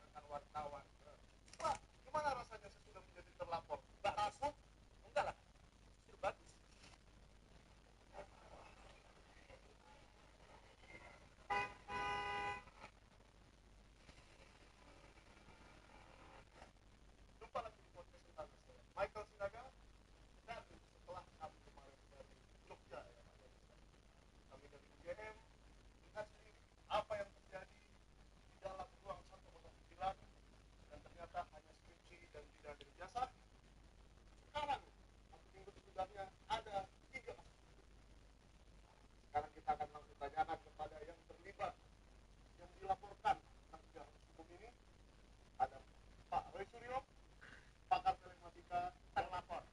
rekan wartawan. Pak, gimana rasanya sesudah menjadi terlapor? Nggak takut? Enggak lah, justru bagus. Jumpa lagi di podcast tentang saya, Michael Sinaga. Dan setelah kami kemarin dari Jogja ya Pak Garcia, kami dari UGM lihat sendiri apa yang terjadi di dalam ruang 109 dan ternyata hanya skripsi dan tidak ada ijazah. Sekarang satu minggu sesudahnya ada 3 kasus. Sekarang kita akan langsung tanyakan kepada yang terlibat, yang dilaporkan tentang kejahatan hukum ini. Ada Pak Roy Suryo, pakar telematika terlapor.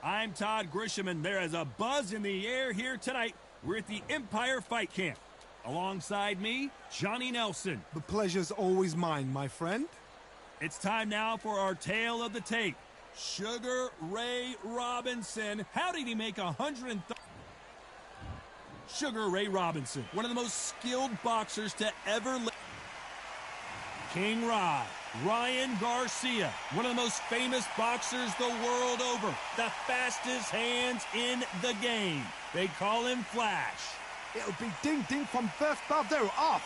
I'm Todd Grisham, and there is a buzz in the air here tonight. We're at the Empire Fight Camp. Alongside me, Johnny Nelson. The pleasure's always mine, my friend. It's time now for our tale of the tape. Sugar Ray Robinson. How did he make 130? Sugar Ray Robinson, one of the most skilled boxers to ever live. King Rye, Ryan Garcia, one of the most famous boxers the world over, the fastest hands in the game. They call him Flash. It'll be ding-ding from first Baldo off.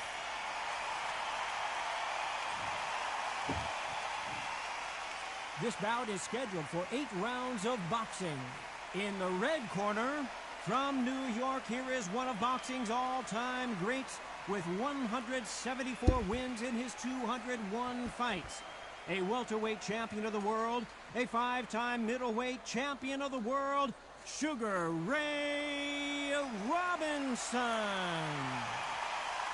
This bout is scheduled for 8 rounds of boxing. In the red corner, from New York, here is one of boxing's all-time greats with 174 wins in his 201 fights. A welterweight champion of the world, a 5-time middleweight champion of the world, Sugar Ray Robinson.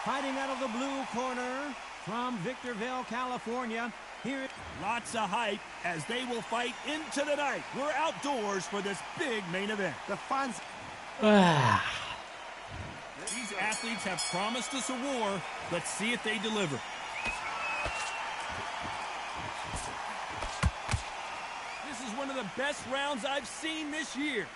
Fighting out of the blue corner, from Victorville, California, here... Lots of hype as they will fight into the night. We're outdoors for this big main event. The fans... These athletes have promised us a war. Let's see if they deliver. This is one of the best rounds I've seen this year.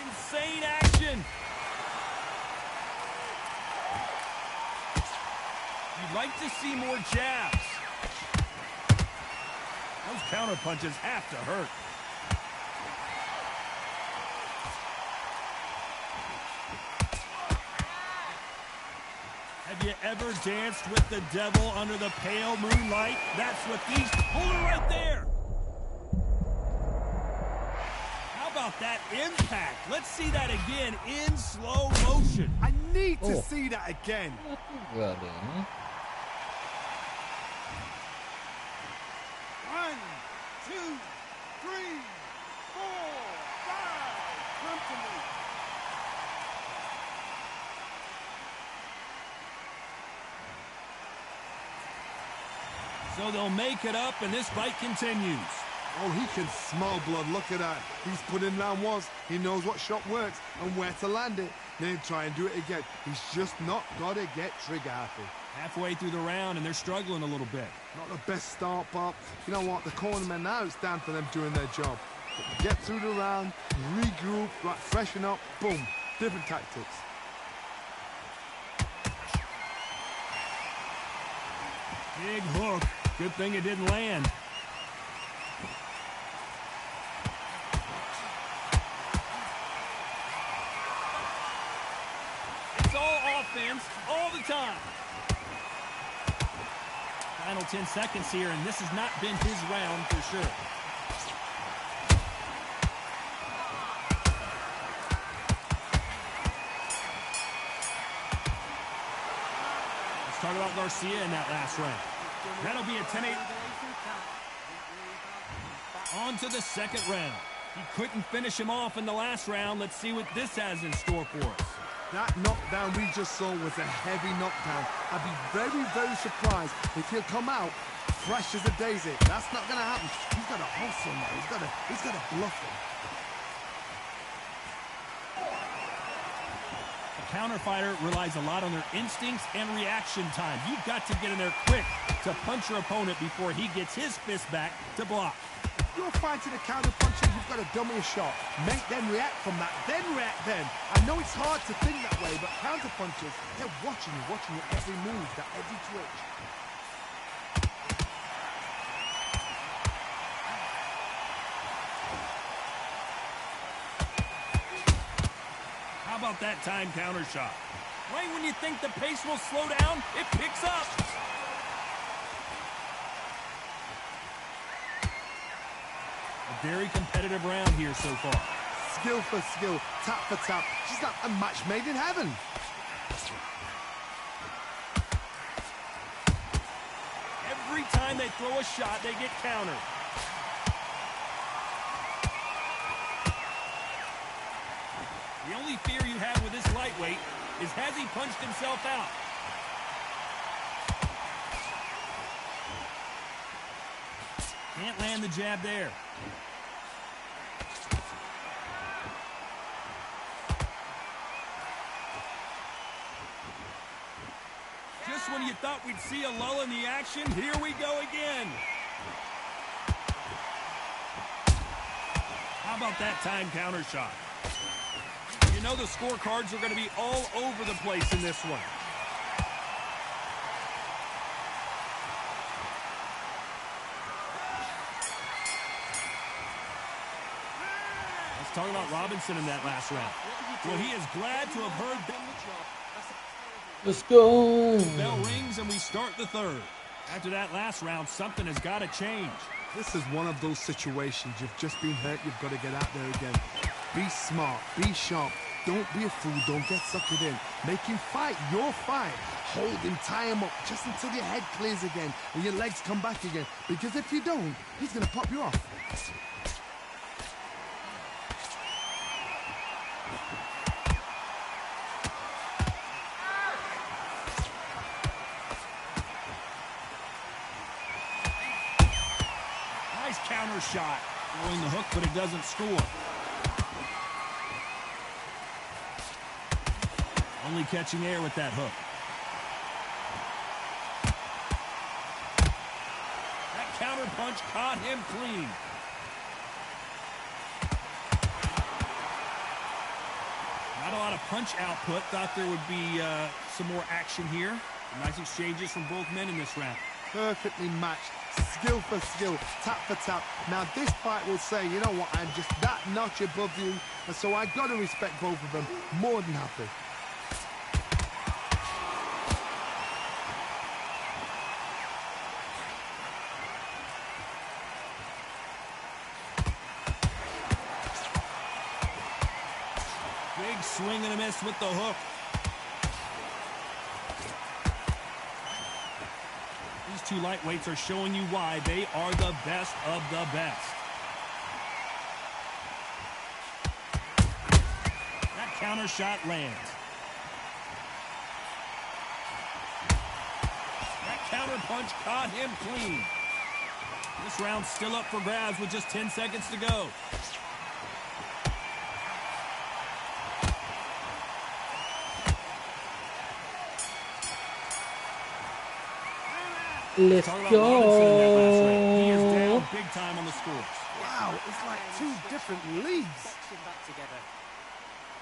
Insane action. You'd like to see more jabs. Those counter punches have to hurt. Have you ever danced with the devil under the pale moonlight? That's what these... Hold it right there! How about that impact? Let's see that again in slow motion. I need to see that again. Gak ada. 1, 2, 3, 4, 5. Come to me. So they'll make it up, and this fight continues. Oh, he can smell blood. Look at that. He's put in round once. He knows what shot works and where to land it. Then try and do it again. He's just not got to get trigger happy. Halfway through the round, and they're struggling a little bit. Not the best start, Bob. You know what? The cornermen now, it's down to them doing their job. Get through the round, regroup, right, freshen up, boom. Different tactics. Big hook. Good thing it didn't land. It's all offense, all the time. Final 10 seconds here, and this has not been his round for sure. Let's talk about Garcia in that last round. That'll be a 10-8. On to the second round. He couldn't finish him off in the last round. Let's see what this has in store for us. That knockdown we just saw was a heavy knockdown. I'd be very, very surprised if he'll come out fresh as a daisy. That's not going to happen. He's got to hustle now. He's got to bluff him. A counter fighter relies a lot on their instincts and reaction time. You've got to get in there quick to punch your opponent before he gets his fist back to block. You're fighting a counter puncher, you've got to dummy a shot. Make them react from that, then react then. I know it's hard to think that way, but counter punchers, they're watching your every move, that every twitch. How about that time counter shot? Right when you think the pace will slow down, it picks up. A very competitive round here so far. Skill for skill, tap for tap. She's got a match made in heaven. Every time they throw a shot, they get countered. The only fear you have with this lightweight is, has he punched himself out? Can't land the jab there. Just when you thought we'd see a lull in the action, here we go again. How about that time counter shot? You know the scorecards are going to be all over the place in this one. talking about Robinson in that last round. Well, he is glad to have heard that. Let's go. Bell rings and we start the third. After that last round, something has got to change. This is one of those situations. You've just been hurt. You've got to get out there again. Be smart. Be sharp. Don't be a fool. Don't get suckered in. Make him fight your fight. Hold him, tie him up just until your head clears again and your legs come back again. Because if you don't, he's going to pop you off. Nice counter shot. Throwing the hook, but it doesn't score. Only catching air with that hook. That counter punch caught him clean. Not a lot of punch output. Thought there would be some more action here. Nice exchanges from both men in this round. Perfectly matched. Skill for skill. Tap for tap. Now this fight will say, you know what, I'm just that notch above you. And so I got to respect both of them. More than happy. Big swing and a miss with the hook. These two lightweights are showing you why they are the best of the best. That counter shot lands. That counter punch caught him clean. This round's still up for grabs with just 10 seconds to go. Let's Talk about Robinson in that last round. He is go. down big time on the scores. Wow, it's like two different leagues. Boxing back together.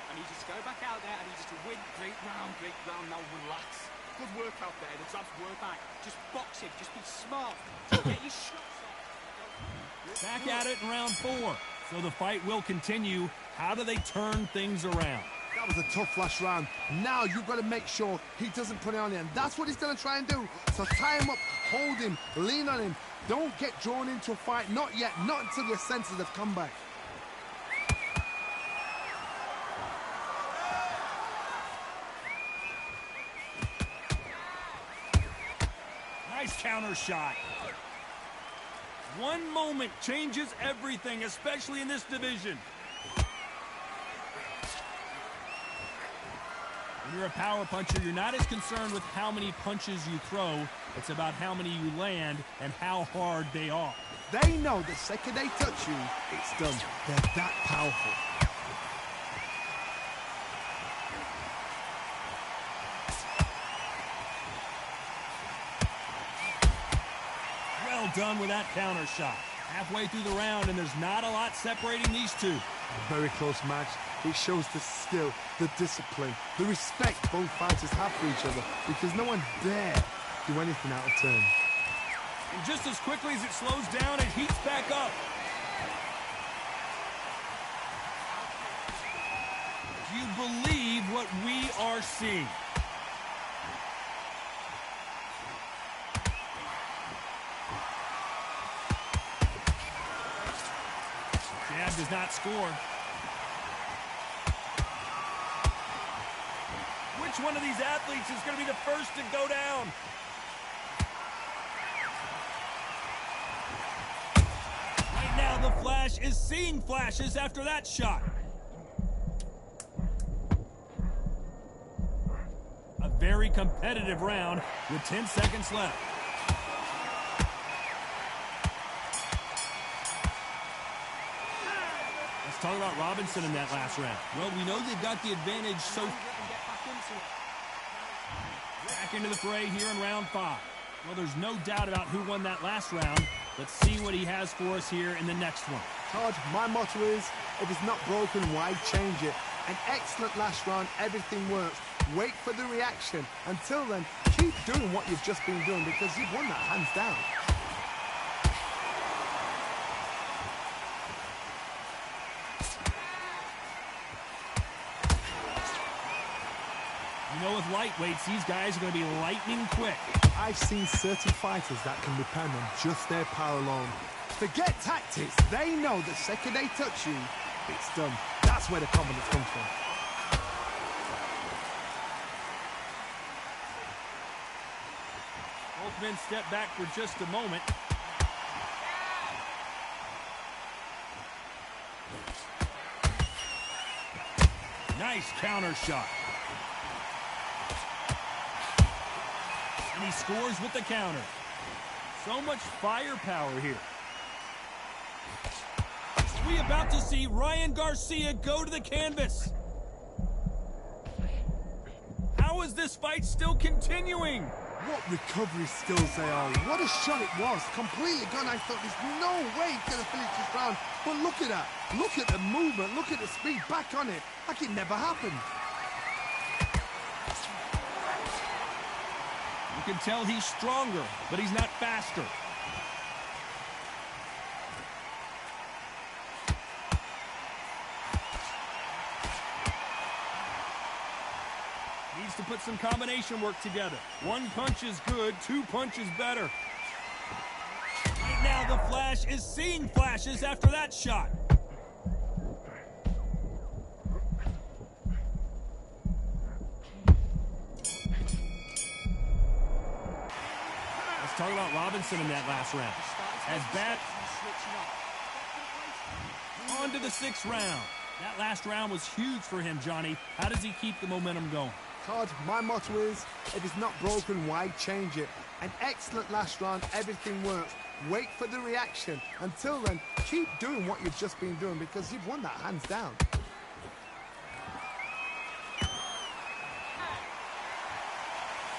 I need you to go back out there. I need you to win. Great round, great round. Now relax. Good work out there. The job's work back. Just box him. Just be smart. Just get your shots off. Back at it in round 4. So the fight will continue. How do they turn things around? That was a tough last round. Now you've got to make sure he doesn't put it on you. And that's what he's going to try and do. So tie him up, hold him, lean on him. Don't get drawn into a fight. Not yet. Not until your senses have come back. Nice counter shot. One moment changes everything, especially in this division. When you're a power puncher, you're not as concerned with how many punches you throw. It's about how many you land and how hard they are. They know the second they touch you, it's done. They're that powerful. Well done with that counter shot. Halfway through the round, and there's not a lot separating these two. A very close match. It shows the skill, the discipline, the respect both fighters have for each other, because no one dare do anything out of turn. And just as quickly as it slows down, it heats back up. Do you believe what we are seeing? Jab does not score. Which one of these athletes is going to be the first to go down? Right now, the Flash is seeing flashes after that shot. A very competitive round with 10 seconds left. Let's talk about Robinson in that last round. Well, we know they've got the advantage so back into the fray here in round 5. Well, there's no doubt about who won that last round. Let's see what he has for us here in the next one. Todd, my motto is, if it's not broken, why change it? An excellent last round, everything works. Wait for the reaction. Until then, keep doing what you've just been doing, because you've won that hands down. go with lightweights. These guys are going to be lightning quick. I've seen certain fighters that can depend on just their power alone. Forget tactics. They know the second they touch you, it's done. That's where the confidence comes from. Both men step back for just a moment. Nice counter shot. And he scores with the counter. So much firepower here. We about to see Ryan Garcia go to the canvas. How is this fight still continuing? What recovery skills they are. What a shot it was. Completely gone. I thought there's no way he's going to finish this round. But look at that. Look at the movement. Look at the speed. Back on it. Like it never happened. You can tell he's stronger, but he's not faster. Needs to put some combination work together. One punch is good, two punches better. Right now, the Flash is seeing flashes after that shot. Let's talk about Robinson in that last round. As bad. On to the 6th round. That last round was huge for him, Johnny. How does he keep the momentum going? Todd, my motto is, if it's not broken, why change it? An excellent last round, everything works. Wait for the reaction. Until then, keep doing what you've just been doing because you've won that hands down.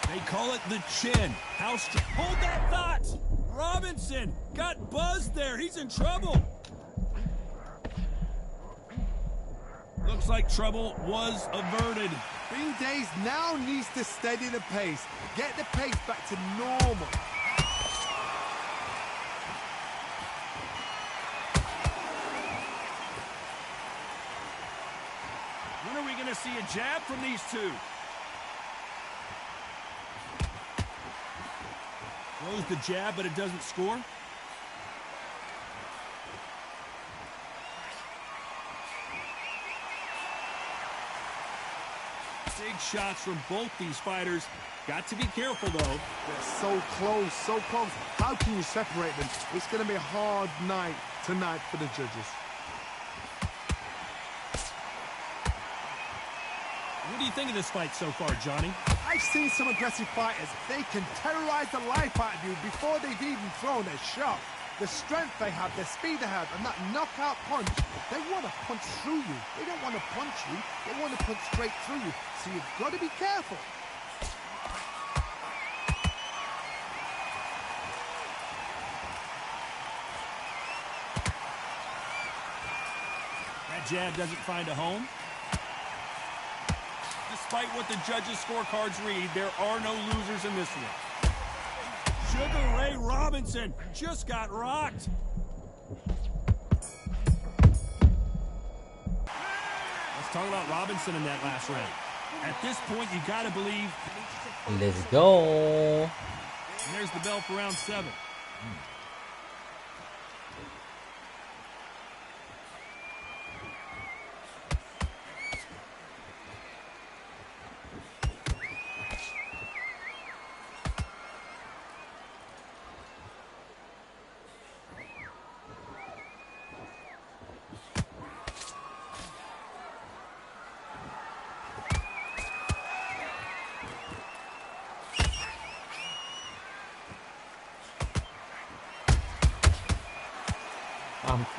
They call it the chin. Hold that thought! Robinson got buzzed there. He's in trouble. Looks like trouble was averted. Bean Days now needs to steady the pace. Get the pace back to normal. When are we going to see a jab from these two? Throws the jab, but it doesn't score. Big shots from both these fighters. Got to be careful, though. They're so close, so close. How can you separate them? It's going to be a hard night tonight for the judges. What do you think of this fight so far, Johnny? I've seen some aggressive fighters. They can terrorize the life out of you before they've even thrown a shot. The strength they have, the speed they have, and that knockout punch, they want to punch through you. They don't want to punch you. They want to punch straight through you. So you've got to be careful. That jab doesn't find a home. Despite what the judges' scorecards read, there are no losers in this one. Sugar Ray Robinson just got rocked. Let's talk about Robinson in that last round. At this point, you got to believe. Let's go. And there's the bell for round 7.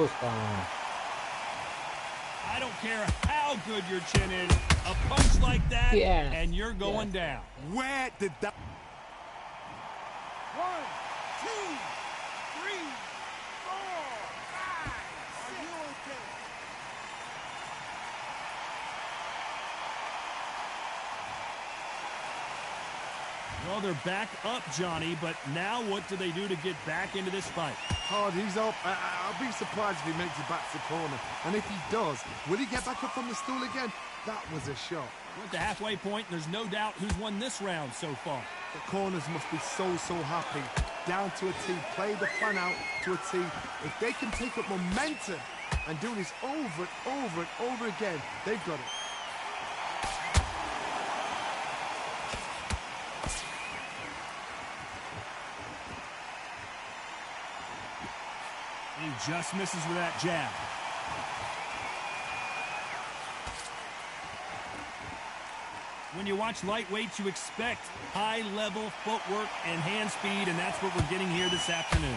I don't care how good your chin is, a punch like that, and you're going down. Where did that... 1, 2, 3, 4, 5. Are you okay? Well, they're back up, Johnny, but now what do they do to get back into this fight? Hard, he's up. I'll be surprised if he makes it back to the corner. And if he does, will he get back up from the stool again? That was a shot. We're at the halfway point, and there's no doubt who's won this round so far. The corners must be so happy. Down to a T, play the plan out to a T. If they can take up momentum and do this over and over and over again, they've got it. He just misses with that jab. When you watch lightweights, you expect high-level footwork and hand speed, and that's what we're getting here this afternoon.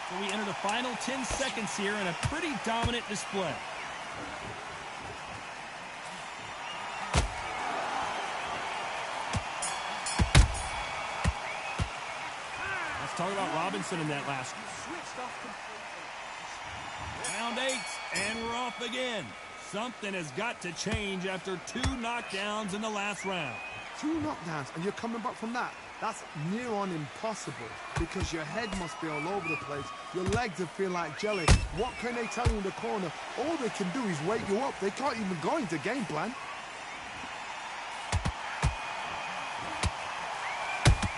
So we enter the final 10 seconds here in a pretty dominant display. Talk about Robinson in that last one. Switched off completely. Round 8, and we're off again. Something has got to change after 2 knockdowns in the last round. 2 knockdowns, and you're coming back from that. That's near on impossible, because your head must be all over the place. Your legs will feel like jelly. What can they tell you in the corner? All they can do is wake you up. They can't even go into game plan.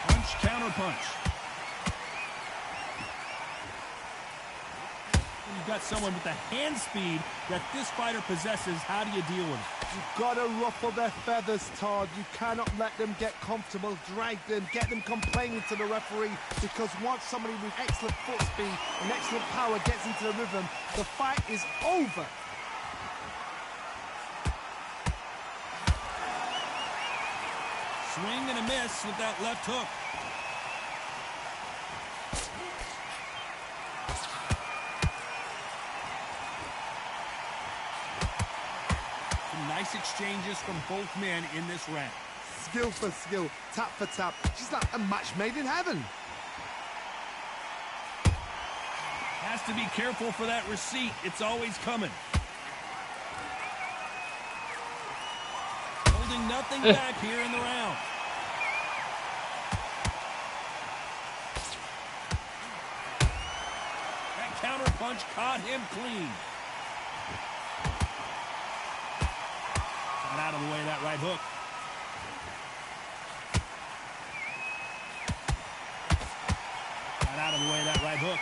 Punch, counter punch. You've got someone with the hand speed that this fighter possesses. How do you deal with it? You've got to ruffle their feathers, Todd. You cannot let them get comfortable, drag them, get them complaining to the referee, because once somebody with excellent foot speed and excellent power gets into the rhythm, the fight is over. Swing and a miss with that left hook. Nice exchanges from both men in this round. Skill for skill, tap for tap. She's like a match made in heaven. Has to be careful for that receipt. It's always coming. Holding nothing back here in the round. That counter punch caught him clean. Out of the way of that right hook. Got out of the way of that right hook.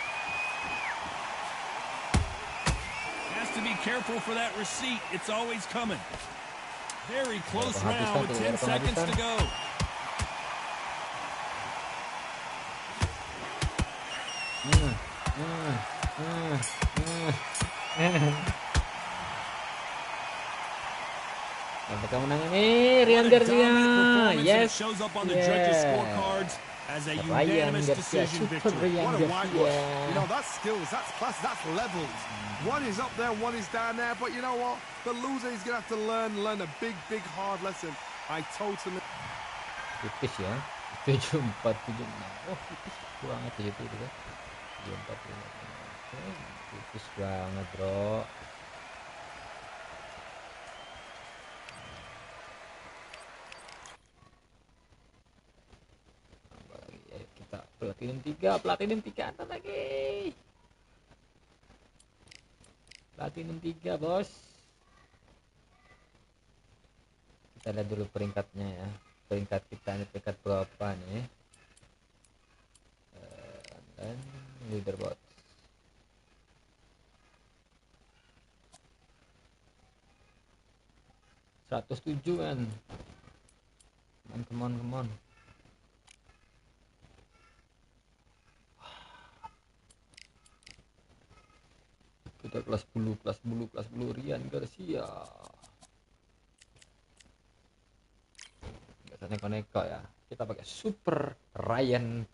Has to be careful for that receipt. It's always coming. Very close round with 10 seconds to go. Apakah menang ini? Ryan Garcia. Yes. Shows up on the judges' scorecards as a unanimous decision victory. What a whitewash. You know, that's skills, that's class, that's levels. One is up there, one is down there, but you know what? The loser is going to have to learn a big, hard lesson. I totally... Tipis ya. 74, 76. Oh, tipis banget ya itu kan. 74, 75. Tipis banget, bro. Platinum 3 ada lagi. Platinum 3, bos. Kita lihat dulu peringkatnya ya. Peringkat kita ini peringkat berapa nih? Dan leaderboard. $107 kan. Come on. Kita kelas bulu Ryan Garcia. Nggak usah neko-neko ya. Kita pakai Super Ryan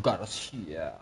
Garcia.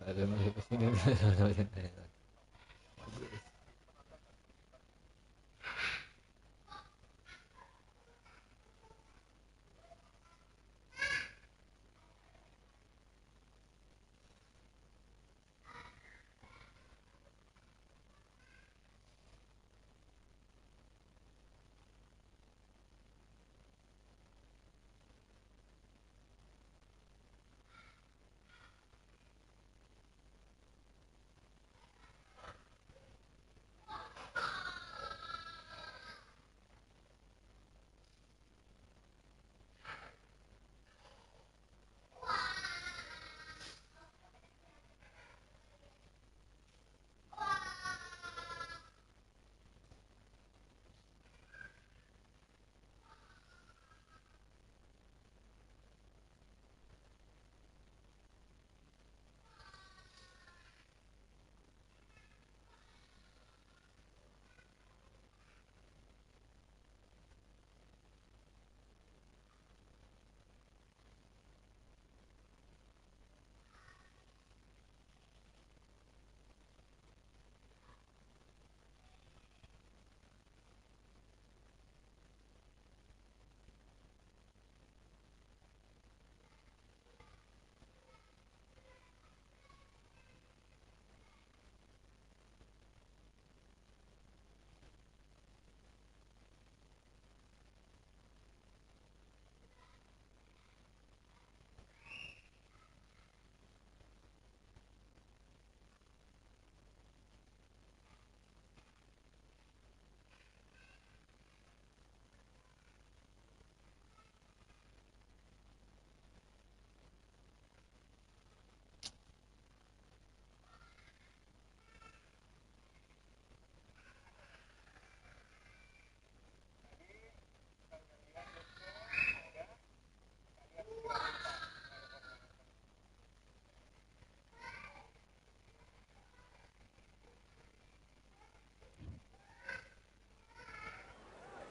Ada masuk ke sini.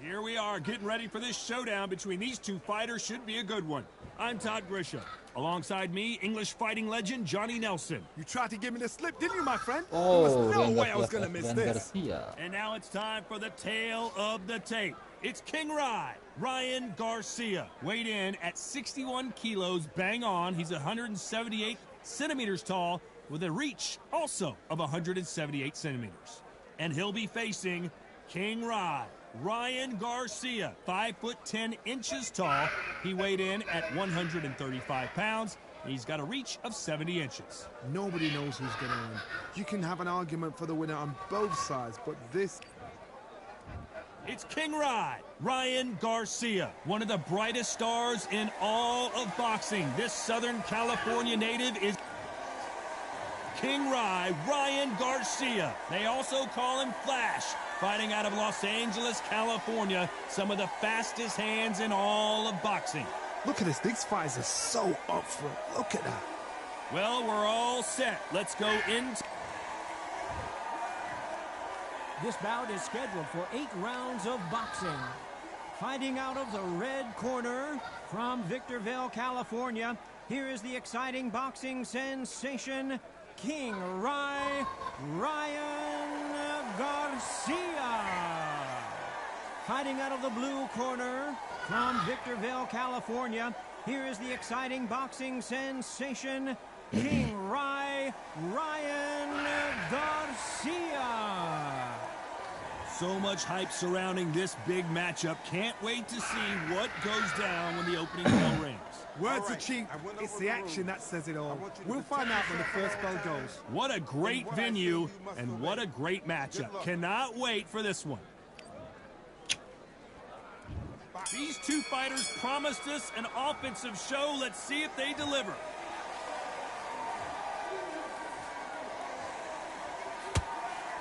Here we are, getting ready for this showdown between these two fighters. Should be a good one. I'm Todd Grisham. Alongside me, English fighting legend Johnny Nelson. You tried to give me the slip, didn't you, my friend? Oh, there was no Ryan way I was Garcia going to miss dan this. Garcia. And now it's time for the tale of the tape. It's King Ryan Garcia. Weighed in at 61 kilos, bang on. He's 178 centimeters tall with a reach also of 178 centimeters. And he'll be facing King Ryan Garcia, 5'10" tall. He weighed in at 135 pounds. He's got a reach of 70 inches. Nobody knows who's going to win. You can have an argument for the winner on both sides, but this... It's King Ryan Garcia, one of the brightest stars in all of boxing. This Southern California native is King Ryan Garcia. They also call him Flash. Fighting out of Los Angeles, California, some of the fastest hands in all of boxing. Look at this. These fighters are so up front. Look at that. Well, we're all set. Let's go into... This bout is scheduled for 8 rounds of boxing. Fighting out of the red corner from Victorville, California, here is the exciting boxing sensation, King Ryan Garcia. Fighting out of the blue corner from Victorville, California, here is the exciting boxing sensation, King Ryan Garcia. So much hype surrounding this big matchup. Can't wait to see what goes down when the opening bell rings. Words are cheap. It's the action that says it all. We'll find out when the first bell goes. What a great venue and what a great matchup. Cannot wait for this one. These two fighters promised us an offensive show. Let's see if they deliver.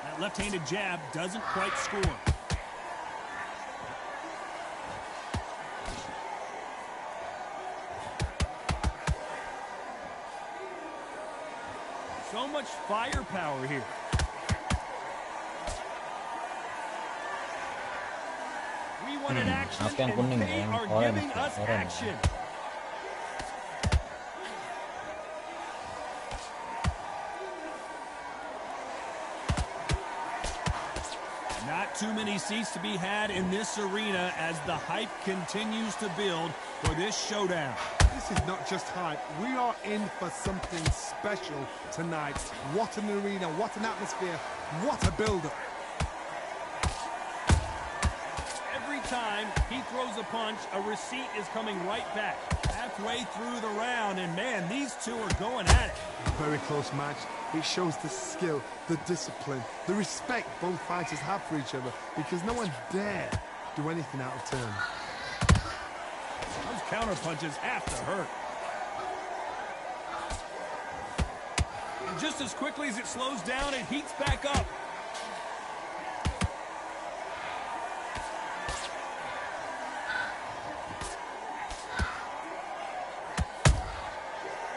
That left-handed jab doesn't quite score. So much firepower here. We wanted action, Apa yang and kuning they ya? Yang are orange giving ya? us Orange. action. Not too many seats to be had in this arena as the hype continues to build for this showdown. This is not just hype. We are in for something special tonight. What an arena, what an atmosphere, what a build-up. Every time he throws a punch, a receipt is coming right back. Halfway through the round, and man, these two are going at it. Very close match. It shows the skill, the discipline, the respect both fighters have for each other, because no one dare do anything out of turn. Those counter punches have to hurt. And just as quickly as it slows down, it heats back up.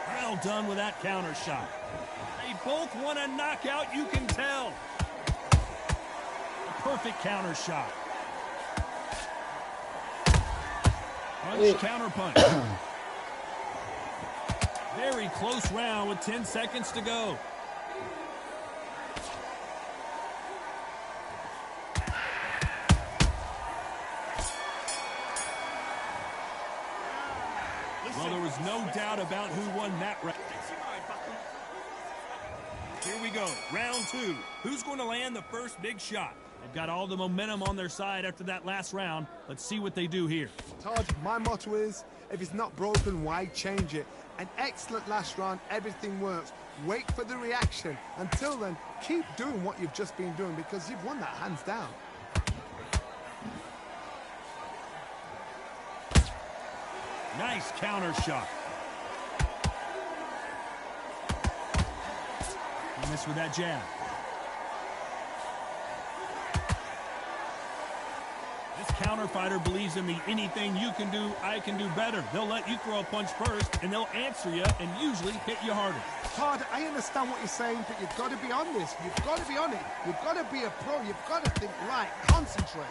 Well done with that counter shot. They both want a knockout, you can tell. A perfect counter shot. Punch, counter punch. Very close round with 10 seconds to go. Well, there was no doubt about who won that round. Here we go, round two. Who's going to land the first big shot? They've got all the momentum on their side after that last round. Let's see what they do here. Todd, my motto is, if it's not broken, why change it? An excellent last round, everything works. Wait for the reaction. Until then, keep doing what you've just been doing, because you've won that hands down. Nice counter shot. He missed with that jab. This counter fighter believes in the anything you can do, I can do better. They'll let you throw a punch first, and they'll answer you and usually hit you harder. Todd, I understand what you're saying, but you've got to be on this. You've got to be on it. You've got to be a pro. You've got to think right. Concentrate.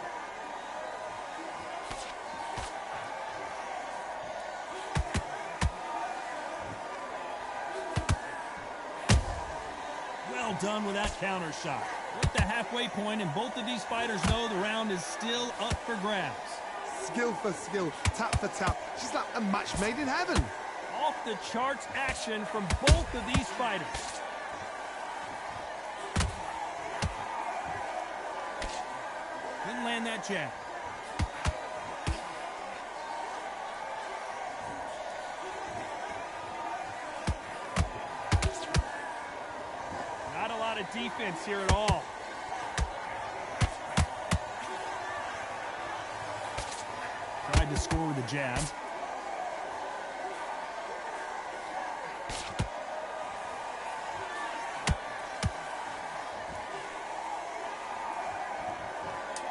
Well done with that counter shot. We're at the halfway point, and both of these fighters know the round is still up for grabs. Skill for skill, tap for tap. She's like a match made in heaven. Off the charts action from both of these fighters. Didn't land that jab. Not a lot of defense here at all. Tried to score with a jab.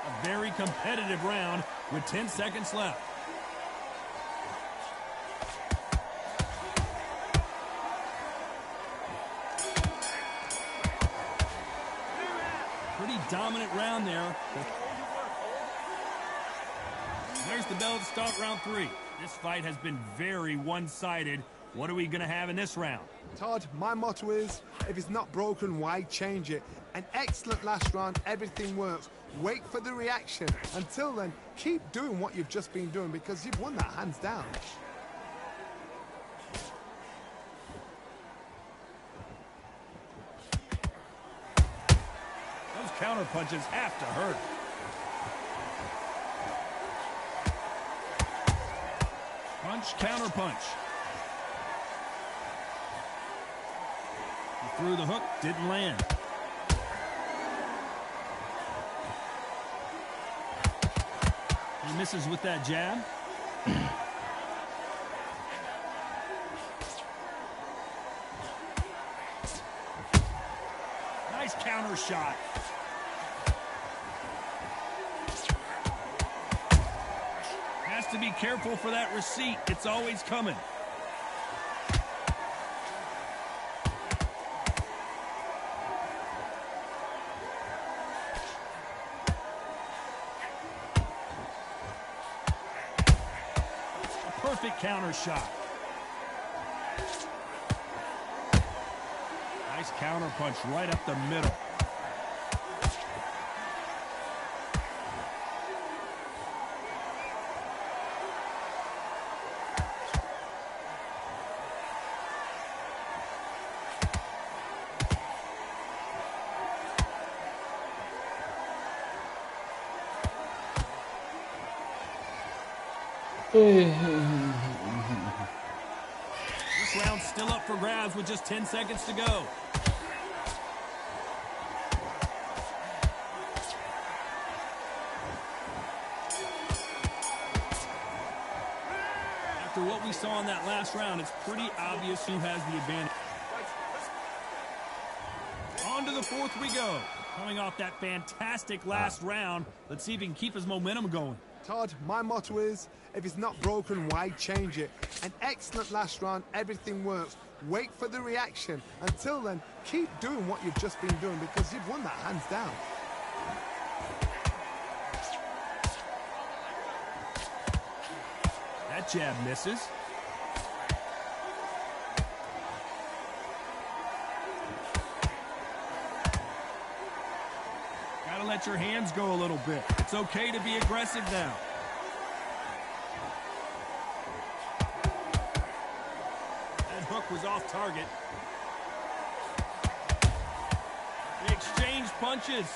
A very competitive round with 10 seconds left. Pretty dominant round there. There's the bell to start round three. This fight has been very one-sided. What are we going to have in this round? Todd, my motto is, if it's not broken, why change it? An excellent last round, everything works. Wait for the reaction. Until then, keep doing what you've just been doing, because you've won that hands down. Those counter punches have to hurt. Punch, counter punch. He threw the hook, didn't land. He misses with that jab. Nice counter shot. Has to be careful for that receipt. It's always coming. Perfect counter shot. Nice counter punch right up the middle. This round's still up for grabs with just 10 seconds to go. After what we saw in that last round, it's pretty obvious who has the advantage. On to the fourth we go. Coming off that fantastic last round, let's see if he can keep his momentum going. Todd, my motto is, if it's not broken, why change it? An excellent last round, everything works. Wait for the reaction. Until then, keep doing what you've just been doing because you've won that hands down. That jab misses. Gotta let your hands go a little bit. It's okay to be aggressive now. That hook was off target. They exchange punches.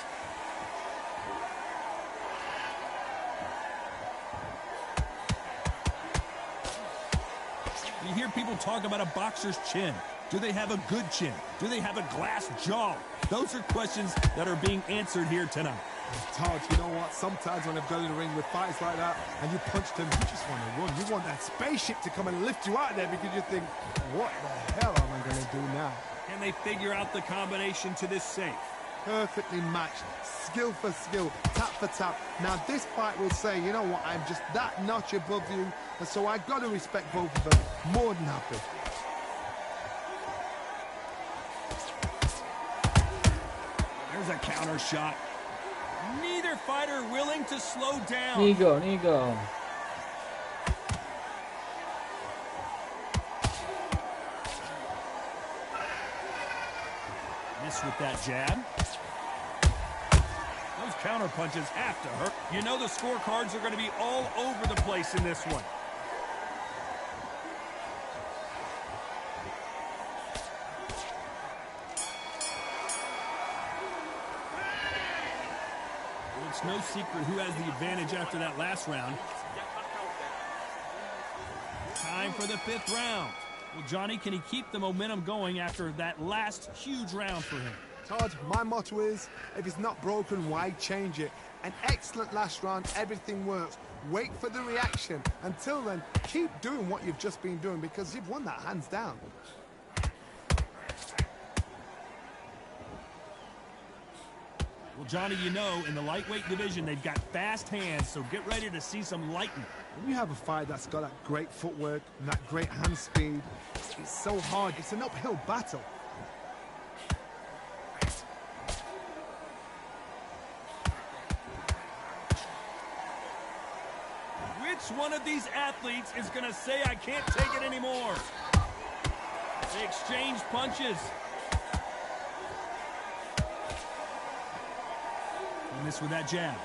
You hear people talk about a boxer's chin. Do they have a good chin? Do they have a glass jaw? Those are questions that are being answered here tonight. Todd, you know what? Sometimes when they've got in the ring with fights like that and you punch them, you just want to run. You want that spaceship to come and lift you out there because you think, what the hell am I going to do now? Can they figure out the combination to this safe? Perfectly matched, skill for skill, tap for tap. Now this fight will say, you know what, I'm just that notch above you, and so I got to respect both of them. More than happy. There's a counter shot. Neither fighter willing to slow down. Nigo. Miss with that jab. Those counter punches have to hurt. You know the scorecards are going to be all over the place in this one. Well, it's no secret who has the advantage after that last round. Time for the fifth round. Well, Johnny, can he keep the momentum going after that last huge round for him? Todd, my motto is, if it's not broken, why change it? An excellent last round, everything works. Wait for the reaction. Until then, keep doing what you've just been doing because you've won that hands down. Well, Johnny, you know, in the lightweight division, they've got fast hands, so get ready to see some lightning. When you have a fight that's got that great footwork and that great hand speed, it's so hard. It's an uphill battle. Which one of these athletes is going to say, I can't take it anymore? They exchange punches. And this with that jab.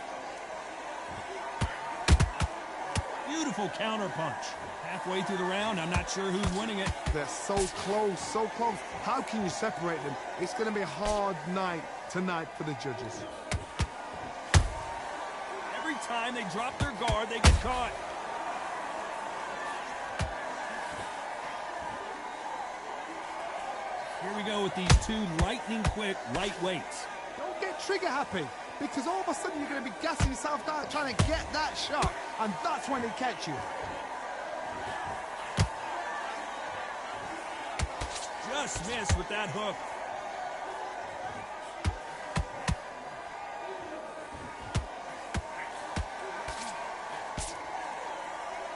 Beautiful counter punch. Halfway through the round, I'm not sure who's winning it. They're so close, so close. How can you separate them? It's going to be a hard night tonight for the judges. Every time they drop their guard, they get caught. Here we go with these two lightning-quick lightweights. Don't get trigger happy, because all of a sudden you're going to be gassing yourself down trying to get that shot, and that's when they catch you. Just missed with that hook.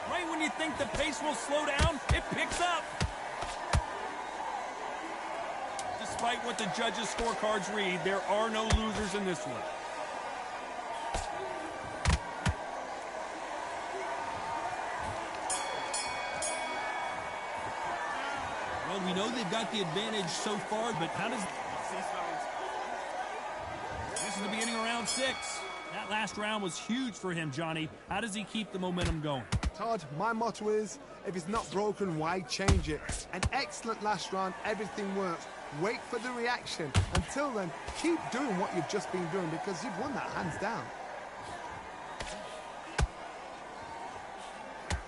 Right when you think the pace will slow down, it picks up. Despite what the judges' scorecards read, there are no losers in this one. Well, we know they've got the advantage so far, but how does... This is the beginning of round 6. That last round was huge for him, Johnny. How does he keep the momentum going? Todd, my motto is, if it's not broken, why change it? An excellent last round, everything works. Wait for the reaction. Until then, keep doing what you've just been doing because you've won that hands down.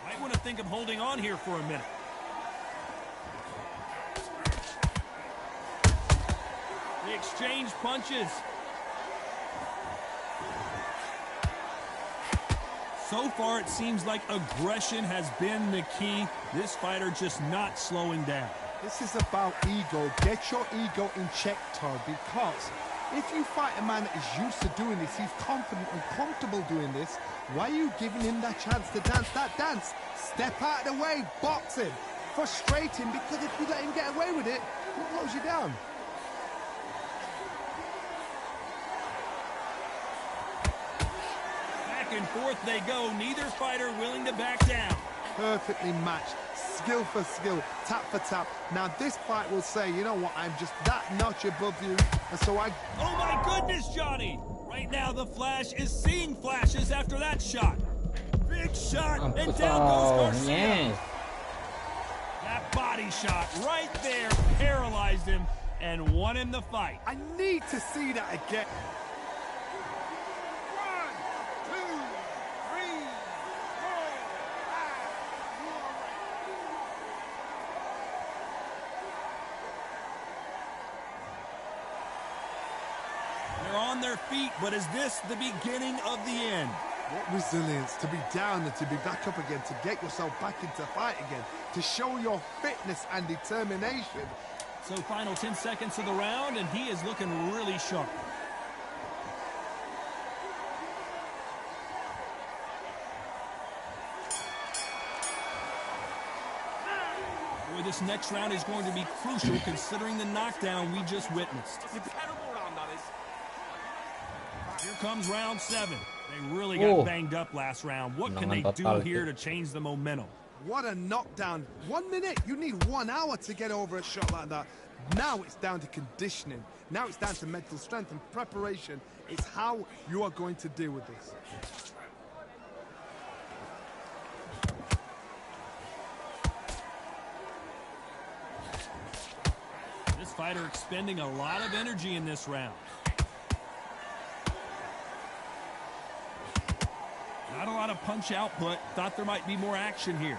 Right might want to think of holding on here for a minute. They exchange punches. So far, it seems like aggression has been the key. This fighter just not slowing down. This is about ego. Get your ego in check, Todd, because if you fight a man that is used to doing this, he's confident and comfortable doing this, why are you giving him that chance to dance that dance? Step out of the way, box him. Frustrate him, because if you let him get away with it, he'll close you down. Back and forth they go, neither fighter willing to back down. Perfectly matched, skill for skill, tap for tap. Now this fight will say, you know what, I'm just that notch above you, and so I... Oh my goodness, Johnny! Right now the Flash is seeing flashes after that shot. Big shot, and down goes Garcia. Yes. That body shot right there paralyzed him and won him the fight. I need to see that again. 1, 2, 3, 4, 5. They're on their feet, but is this the beginning of the end? What resilience to be down and to be back up again, to get yourself back into fight again, to show your fitness and determination. So final 10 seconds of the round, and he is looking really sharp. Boy, this next round is going to be crucial considering the knockdown we just witnessed. Incredible round, that is. Here comes round 7. They really got banged up last round. What can they do here to change the momentum? What a knockdown. 1 minute, you need 1 hour to get over a shot like that. Now it's down to conditioning. Now it's down to mental strength and preparation. It's how you are going to deal with this. This fighter expending a lot of energy in this round. Not a lot of punch output. Thought there might be more action here.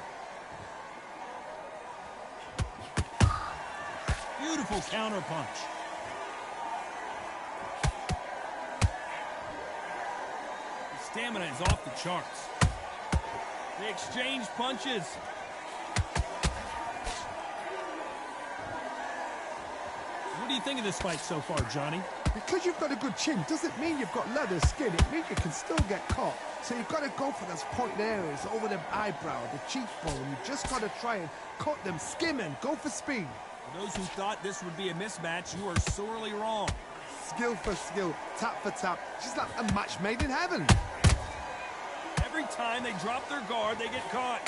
Beautiful counter punch. The stamina is off the charts. They exchange punches. What do you think of this fight so far, Johnny? Because you've got a good chin doesn't mean you've got leather skin. It means you can still get caught. So you've got to go for those point areas, over the eyebrow, the cheekbone. You've just got to try and cut them, skim and go for speed. For those who thought this would be a mismatch, you are sorely wrong. Skill for skill, tap for tap. Just like a match made in heaven. Every time they drop their guard, they get caught.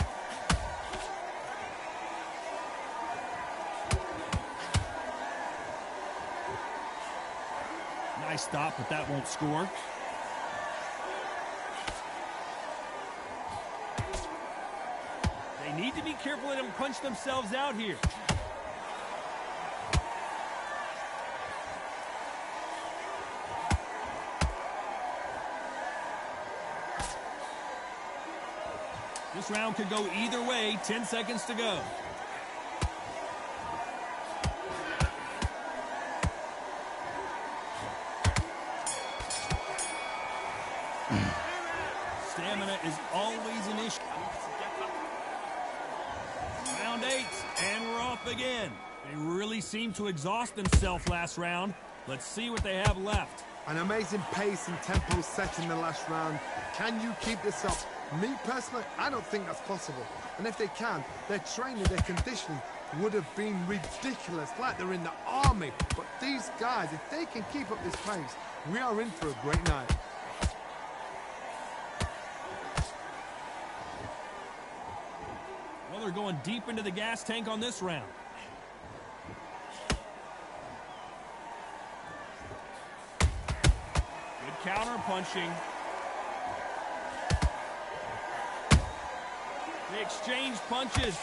Nice stop, but that won't score. They need to be careful and don't punch themselves out here. This round could go either way. 10 seconds to go. Stamina is always an issue. Round 8, and we're off again. They really seemed to exhaust themselves last round. Let's see what they have left. An amazing pace and tempo set in the last round. Can you keep this up? Me personally, I don't think that's possible. And if they can, their training, their conditioning would have been ridiculous, like they're in the army. But these guys, if they can keep up this pace, we are in for a great night. Well, they're going deep into the gas tank on this round. Good counter punching. They exchange punches.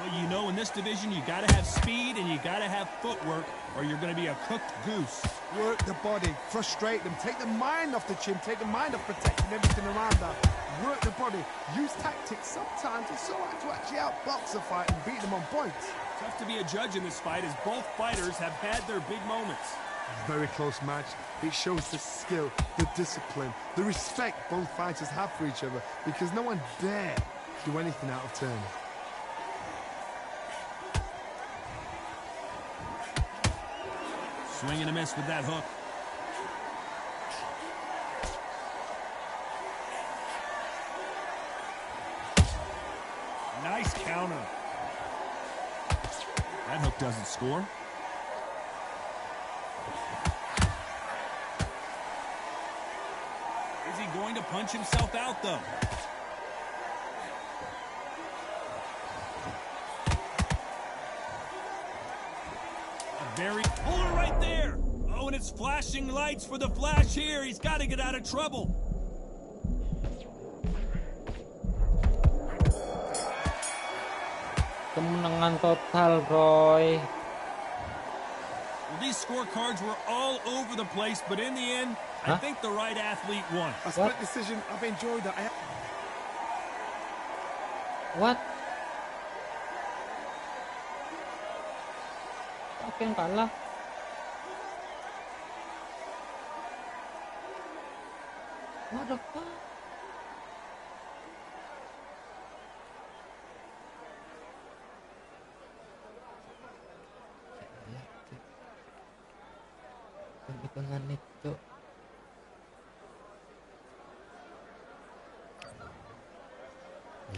Well, you know, in this division, you got to have speed and you got to have footwork, or you're going to be a cooked goose. Work the body, frustrate them, take the mind off the chin, take the mind off protecting everything around that. Work the body, use tactics. Sometimes it's so hard to actually outbox a fight and beat them on points. Tough to be a judge in this fight, as both fighters have had their big moments. Very close match. It shows the skill, the discipline, the respect both fighters have for each other, because no one dare do anything out of turn. Swing and a miss with that hook. Nice counter. That hook doesn't score. Is he going to punch himself out, though? Very puller right there. Oh, and it's flashing lights for the Flash here. He's got to get out of trouble. Kemenangan total, Roy. Well, these scorecards were all over the place, but in the end, I think the right athlete won. A split decision. I've enjoyed that. What? Aku yang kalah. What the fuck? Hitungan itu.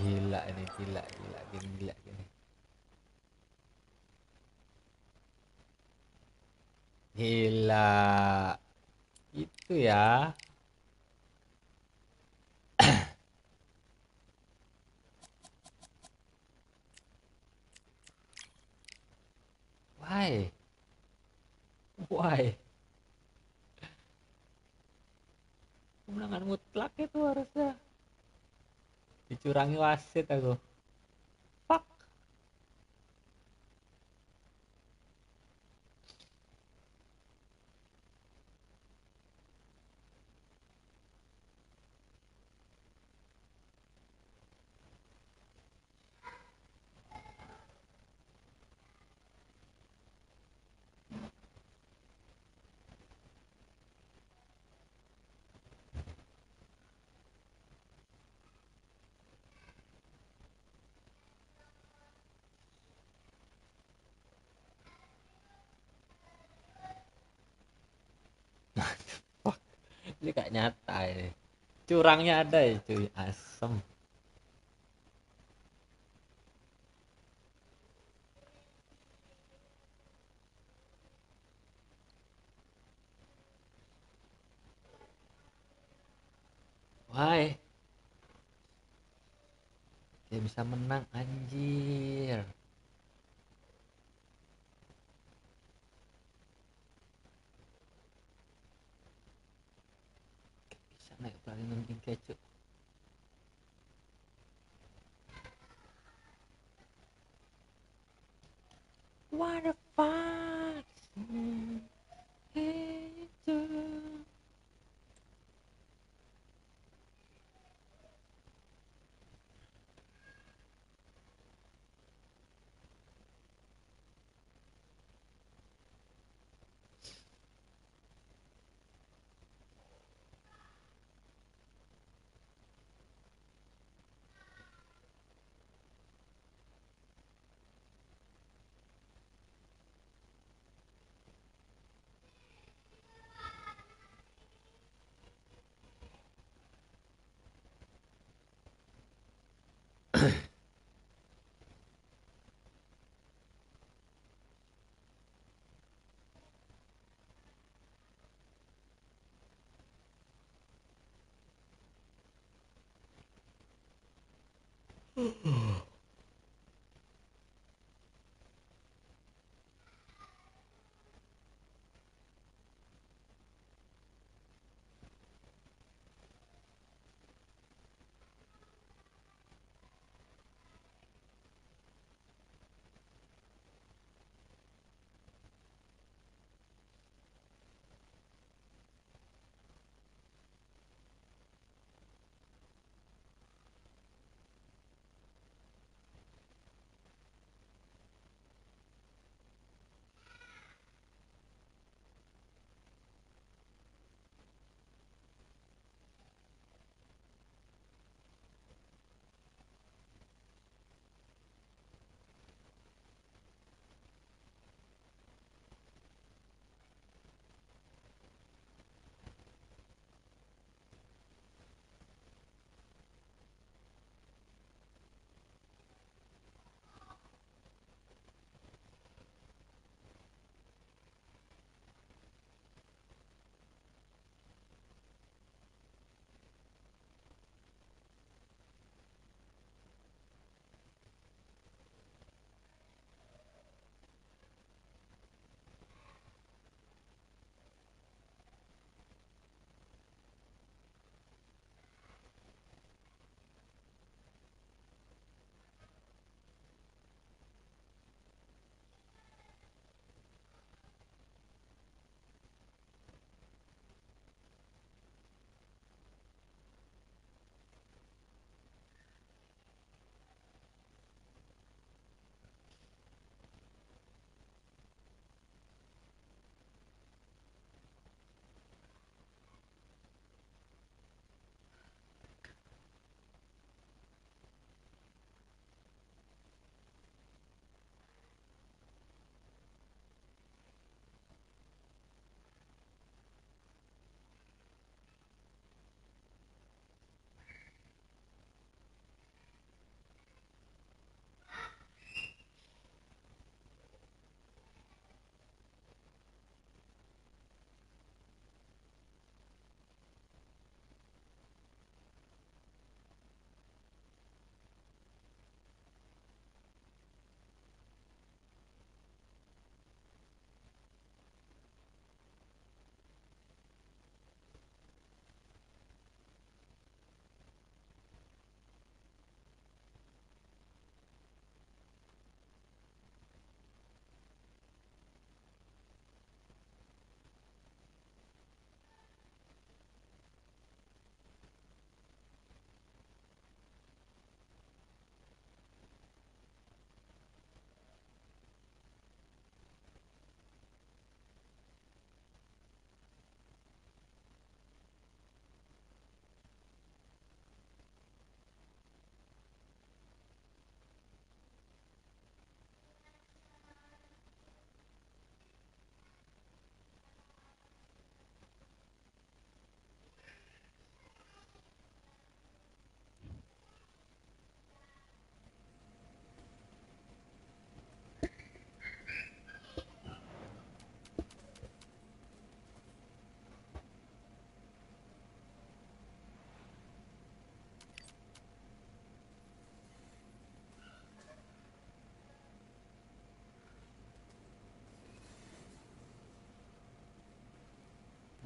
Gila ini, gila gini. Gila. Itu ya. Why? Why? Kemenangan mutlak itu harusnya. Dicurangi wasit aku. Fuck. Fuck. Ini gak nyata ya. Curangnya ada ya cuy. Asem. Why? Dia bisa menang anjir. Bisa naik platinum keju. What the fuck? Itu.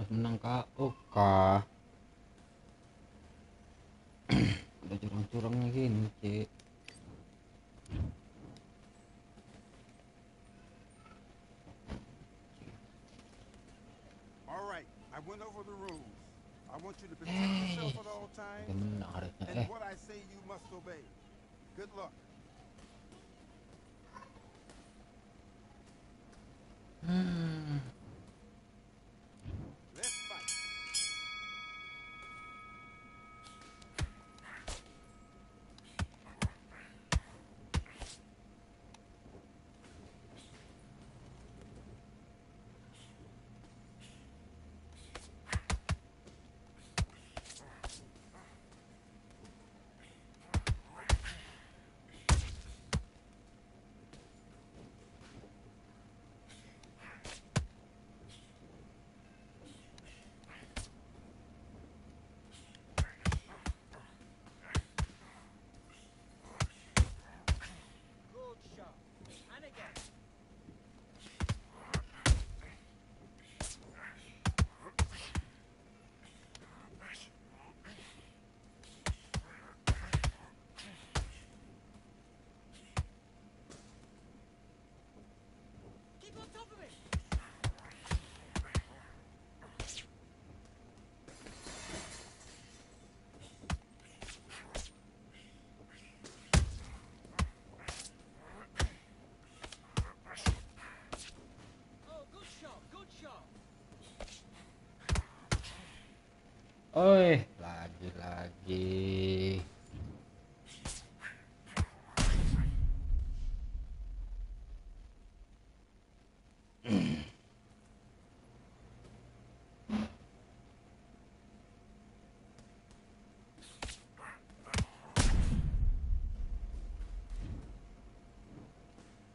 harus menang KO kah? Udah curang-curangnya gini, Cek. All right, I went over the rules. I want you to protect yourself at all times, Udah menang harusnya. and what I say you must obey. Good luck. Let's fight. Good shot. And again. Keep on top of it. Oh, good shot. Good shot. Oi, lagi.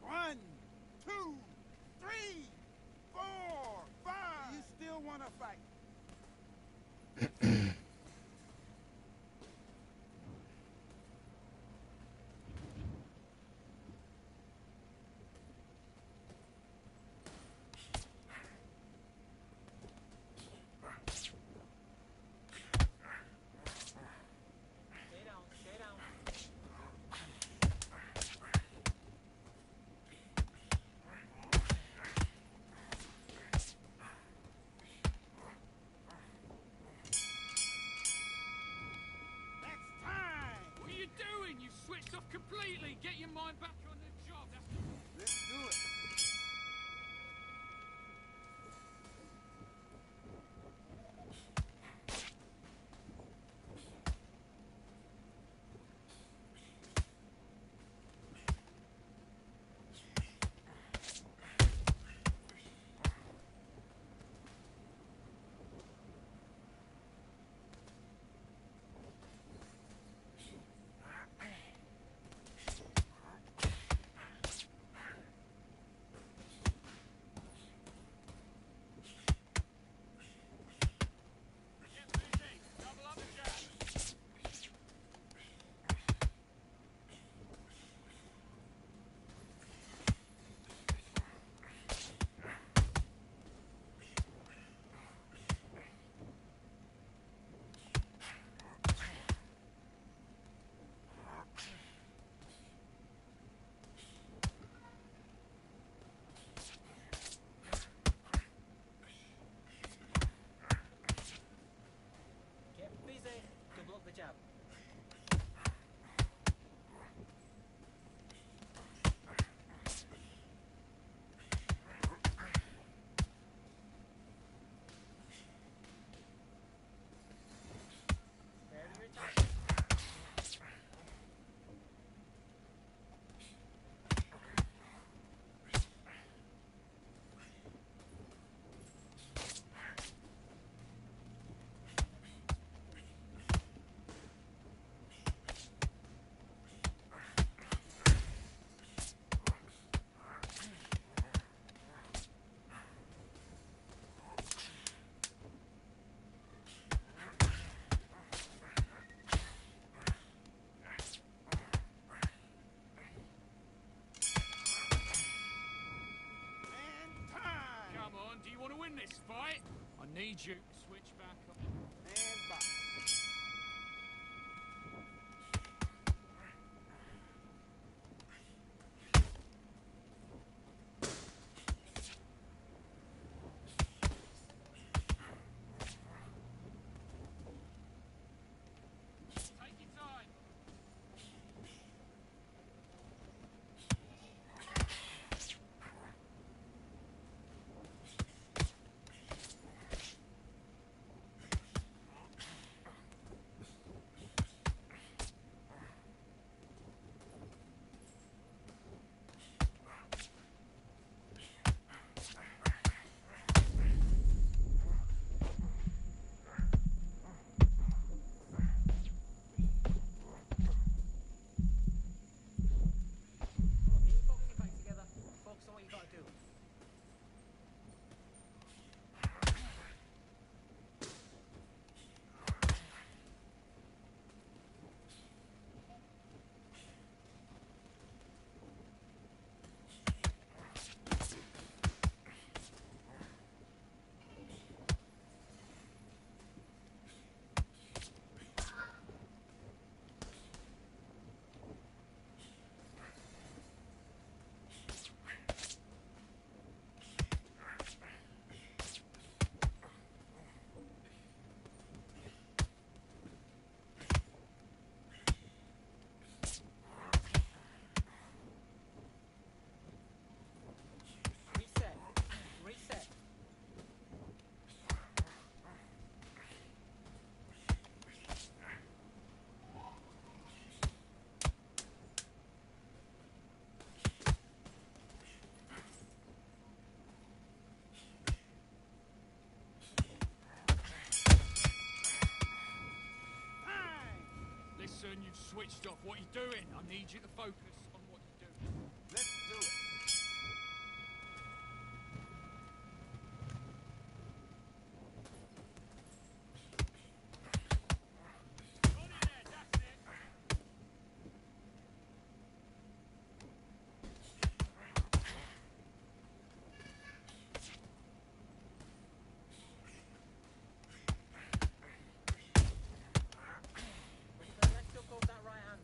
One, two, three, four, five. You still want to fight? want to win this fight? I need you to switch back up. And box. Take your time. Listen, you've switched off. What are you doing? I need you to focus on what you're doing. Let's do it. On in there, that's it. Let's still go with that right hand.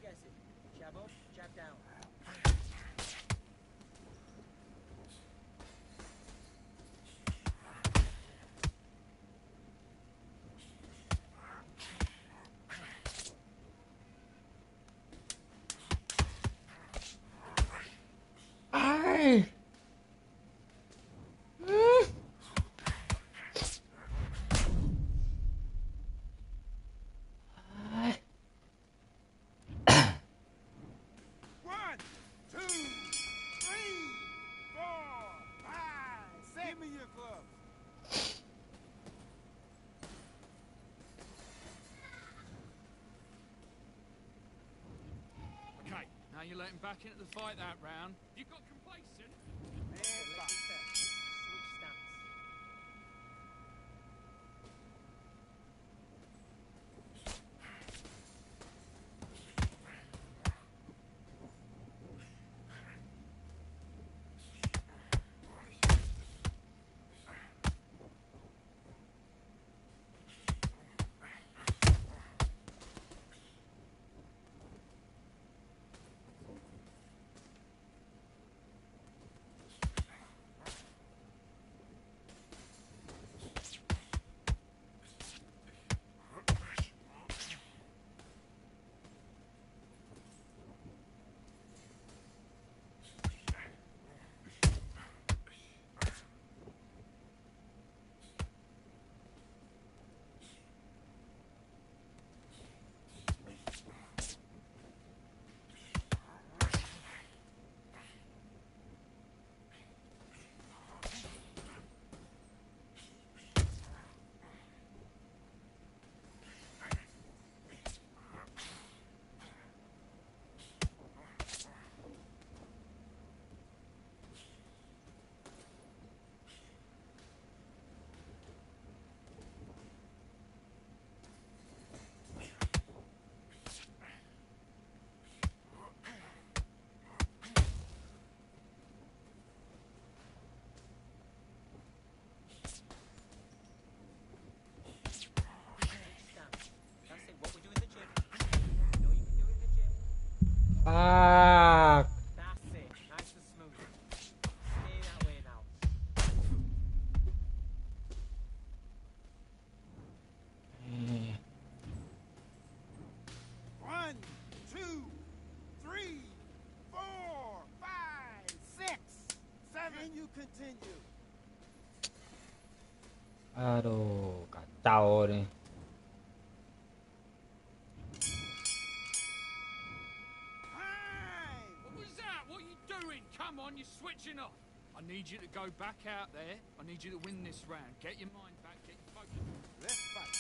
Yes, it. Jab up, jab down. Ay. One, two, three, four, five, six. Give me your gloves. Okay, now you're letting back into the fight that round. You got complacent? And box. Switch stance. Fuck. That's it. Nice and smooth. Stay that way now. Eh, 1, 2, 3, 4, 5, 6, 7. And you continue. Aduh, kacau nih. Time. What was that? What are you doing? Come on, you're switching off. I need you to go back out there. I need you to win this round. Get your mind back. Get your focus. Let's fight.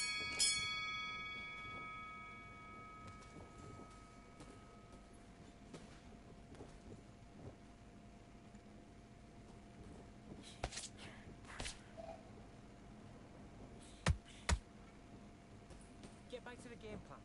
Get back to the game plan.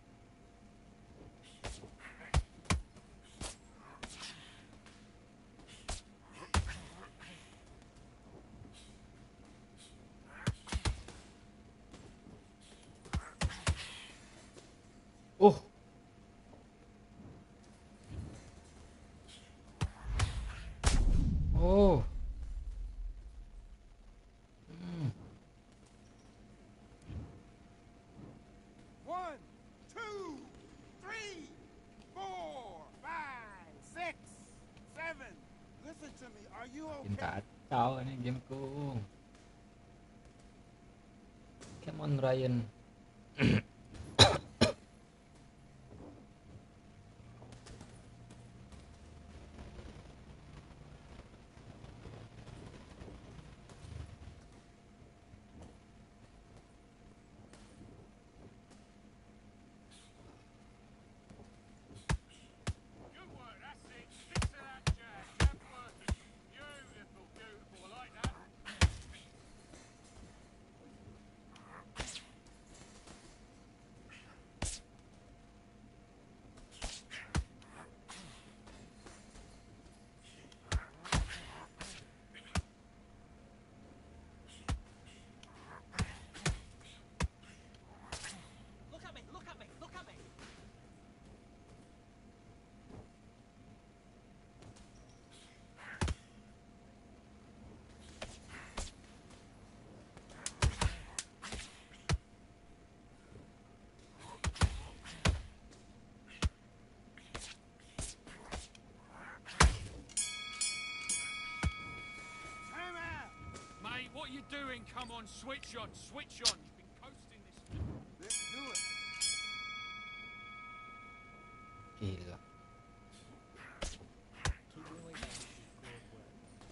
Oh. Oh. 1, 2, 3, 4, 5, 6, 7. Listen to me. Are you Makin okay? kacau nih gameku. Come on Ryan. Good work. That's it. Stick to that jab. Jab working. Beautiful, beautiful. I like that. Look at me. Look at me. Look at me. Time out. Mate, what are you doing? Come on, switch on. Switch on. You've been coasting this. Let's do it. Gila. Keep doing what you do. Good work.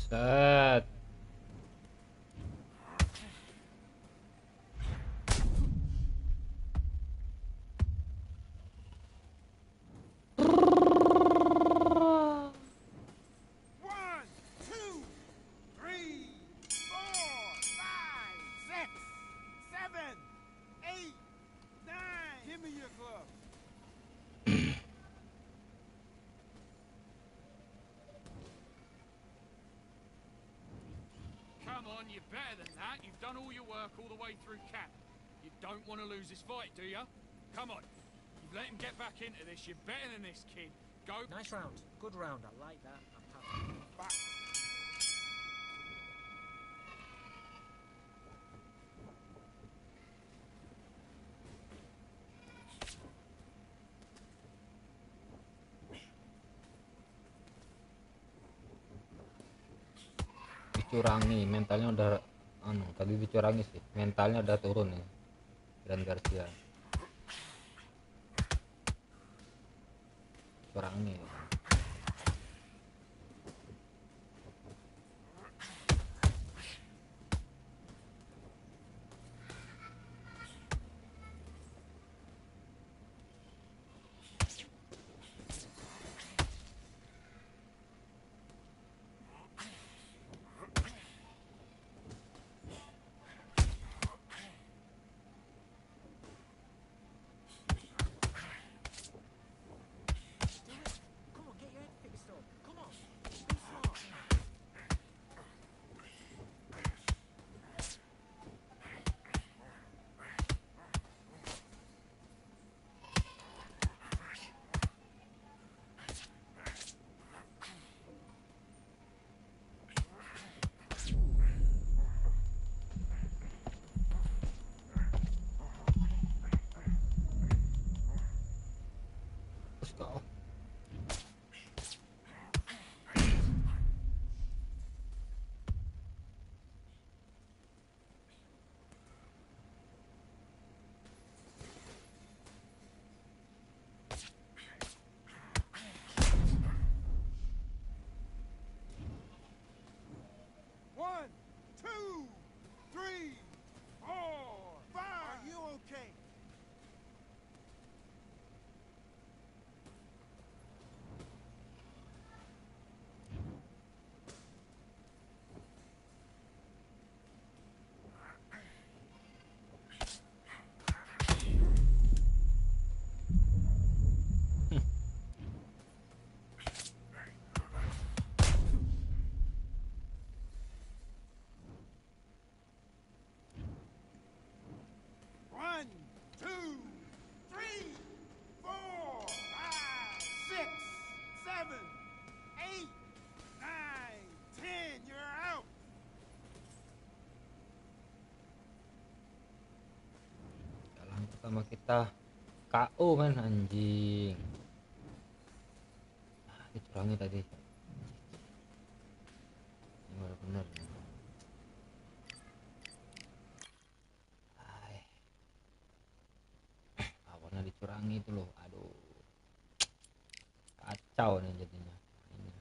Set. Come on, you're better than that. You've done all your work all the way through camp. You don't want to lose this fight, do you? Come on. You've let him get back into this. You're better than this, kid. Go. Nice round. Good round. I like that. I'm happy. Back. Dicurangi, mentalnya udah tadi dicurangi sih, mentalnya udah turun ya dan Garcia curangi. Come on, get your head fixed up. Come on. Be smart. Let's go. One, two, three, four, five. Are you okay? One, two, three, four, five, six, seven, eight, nine, 10. You're out. Jalan pertama kita KO men, anjing. Dicurangi tadi. Ini bener-bener. Awalnya dicurangi itu loh. Aduh. Kacau nih jadinya. Ini.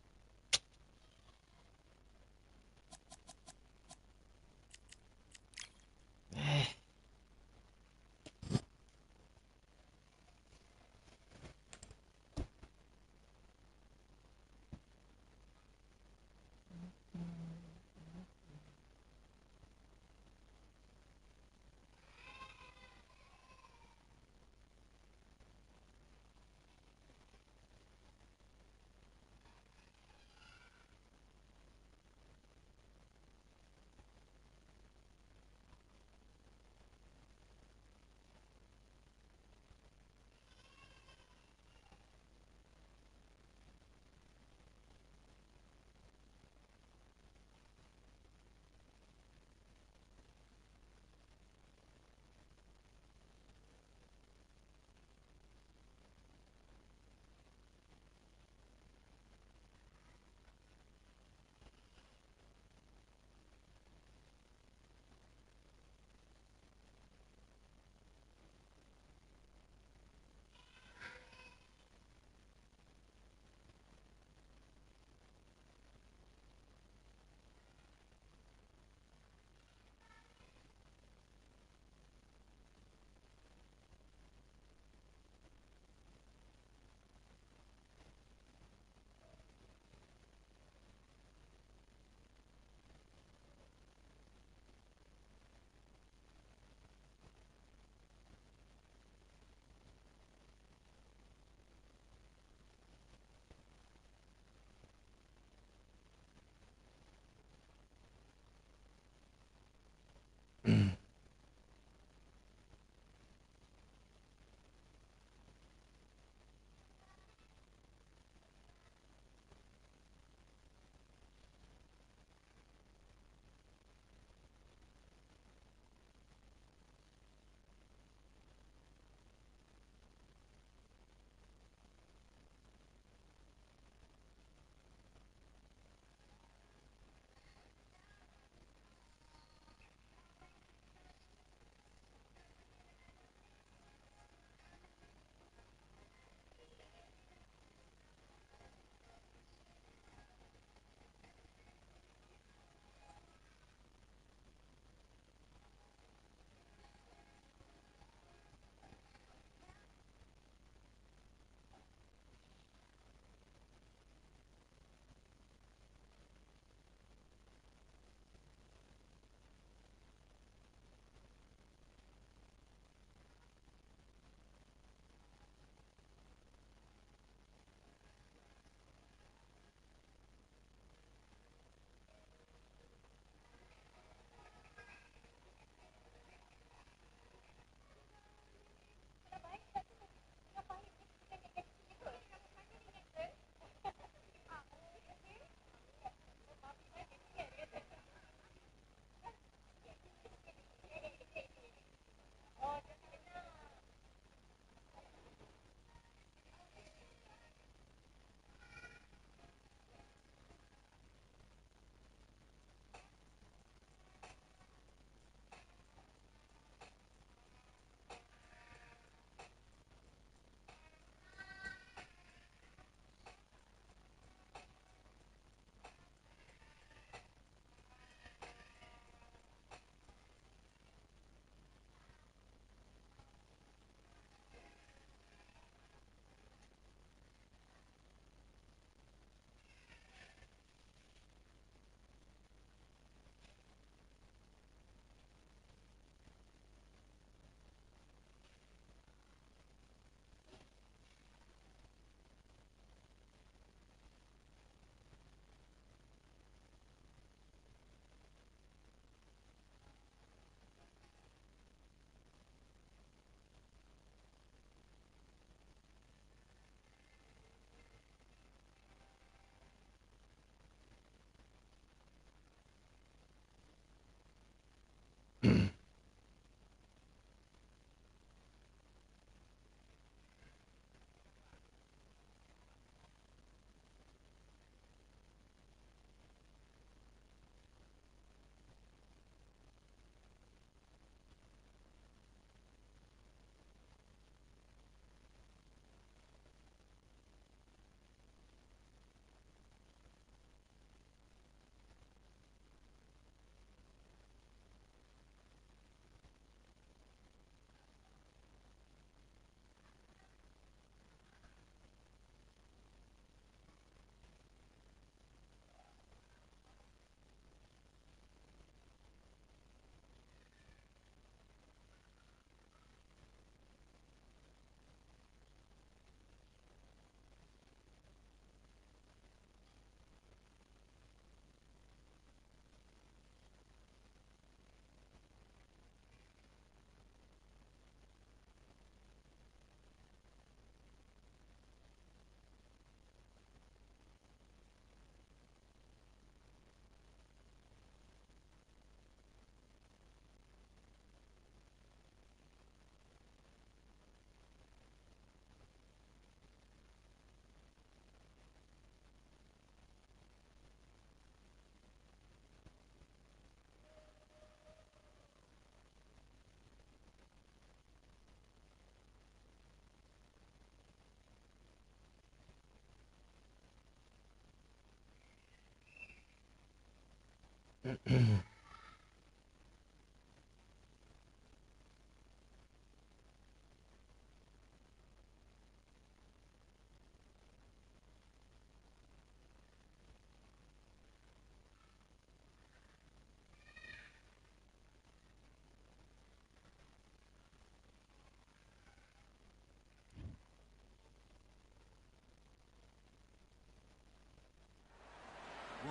Well,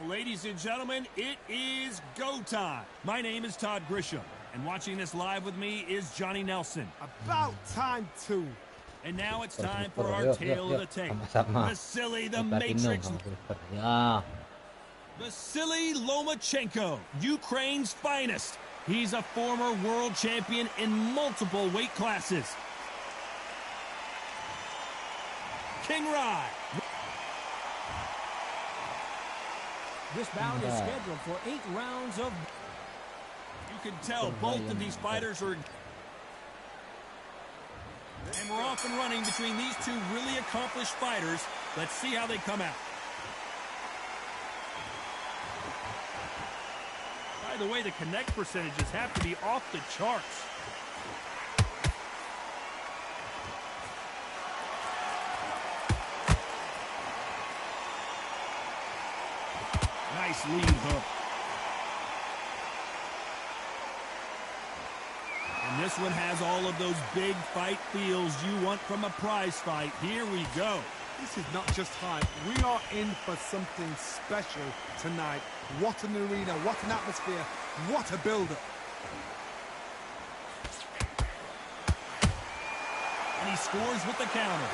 ladies and gentlemen, it is go time. My name is Todd Grisham, and watching this live with me is Johnny Nelson. About time too. And now it's time for our Yuk, tale yuk, of the tape. sama-sama. Vasily the Platinum Matrix. sama Super. Ya. Vasily Lomachenko, Ukraine's finest. He's a former world champion in multiple weight classes. King Rai. This bout is scheduled for 8 rounds of... You can tell both of these fighters are... And we're off and running between these two really accomplished fighters. Let's see how they come out. By the way, the connect percentages have to be off the charts. Nice lead hook. And this one has all of those big fight feels you want from a prize fight. Here we go. This is not just hype. We are in for something special tonight. What an arena, what an atmosphere, what a build-up. And he scores with the counter.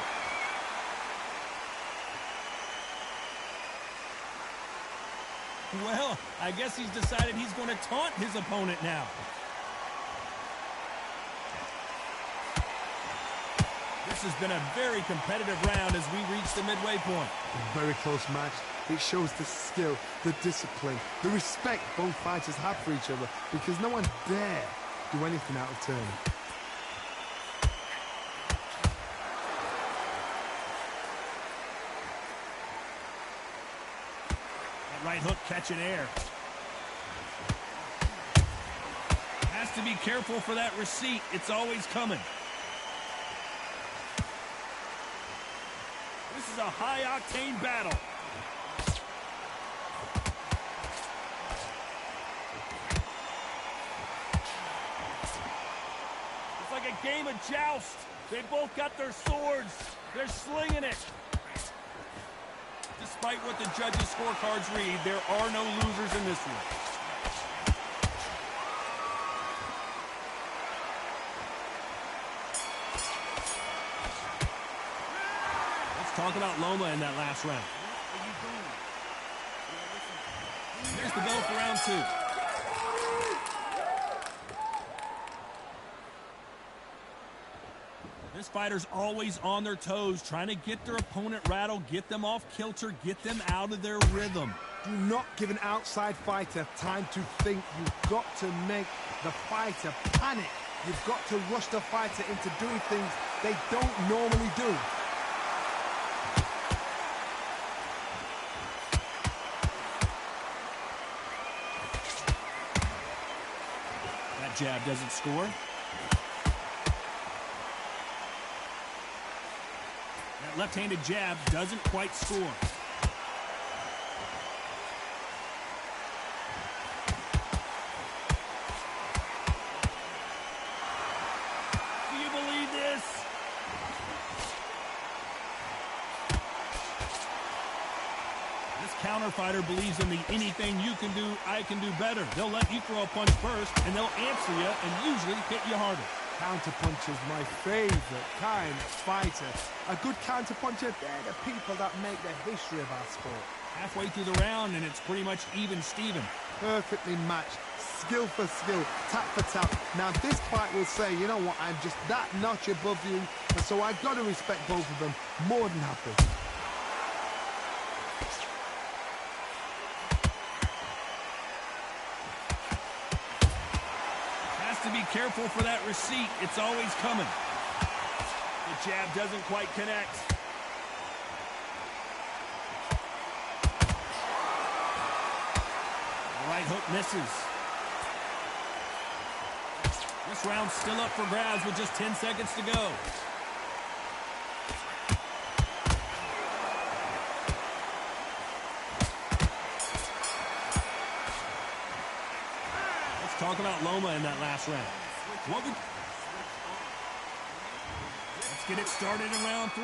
Well, I guess he's decided he's going to taunt his opponent now. This has been a very competitive round as we reach the midway point. A very close match. It shows the skill, the discipline, the respect both fighters have for each other, because no one dare do anything out of turn. That right hook catching air. Has to be careful for that receipt. It's always coming. This is a high-octane battle. It's like a game of joust. They both got their swords. They're slinging it. Despite what the judges' scorecards read, there are no losers in this one. Talk about Loma in that last round. There's the bell for round 2. This fighter's always on their toes, trying to get their opponent rattled, get them off kilter, get them out of their rhythm. Do not give an outside fighter time to think. You've got to make the fighter panic. You've got to rush the fighter into doing things they don't normally do. Jab doesn't score. That left-handed jab doesn't quite score. Do you believe this? This counter fighter believes in the anything you can do, I can do better. They'll let you throw a punch first, and they'll answer you and usually hit you harder. Counterpuncher is my favorite kind of fighter. A good counterpuncher, they're the people that make the history of our sport. Halfway through the round, and it's pretty much even Steven. Perfectly matched, skill for skill, tap for tap. Now this fight will say, you know what, I'm just that notch above you, and so I've got to respect both of them more than happy. To be careful for that receipt. It's always coming. The jab doesn't quite connect. The right hook misses. This round's still up for grabs with just 10 seconds to go. Let's talk about Loma in that last round. Let's get it started in round 3.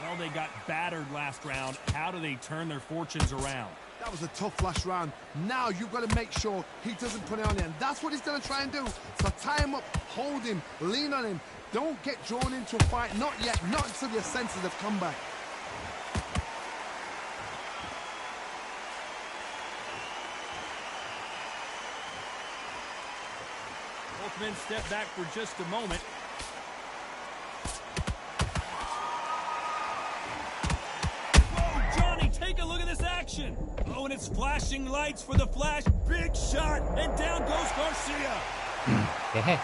Well, they got battered last round. How do they turn their fortunes around? That was a tough last round. Now you've got to make sure he doesn't put it on you. And that's what he's going to try and do. So tie him up, hold him, lean on him. Don't get drawn into a fight. Not yet. Not until your senses have come back. Both men step back for just a moment. Take a look at this action. Oh, and it's flashing lights for the flash. Big shot, and down goes Garcia. And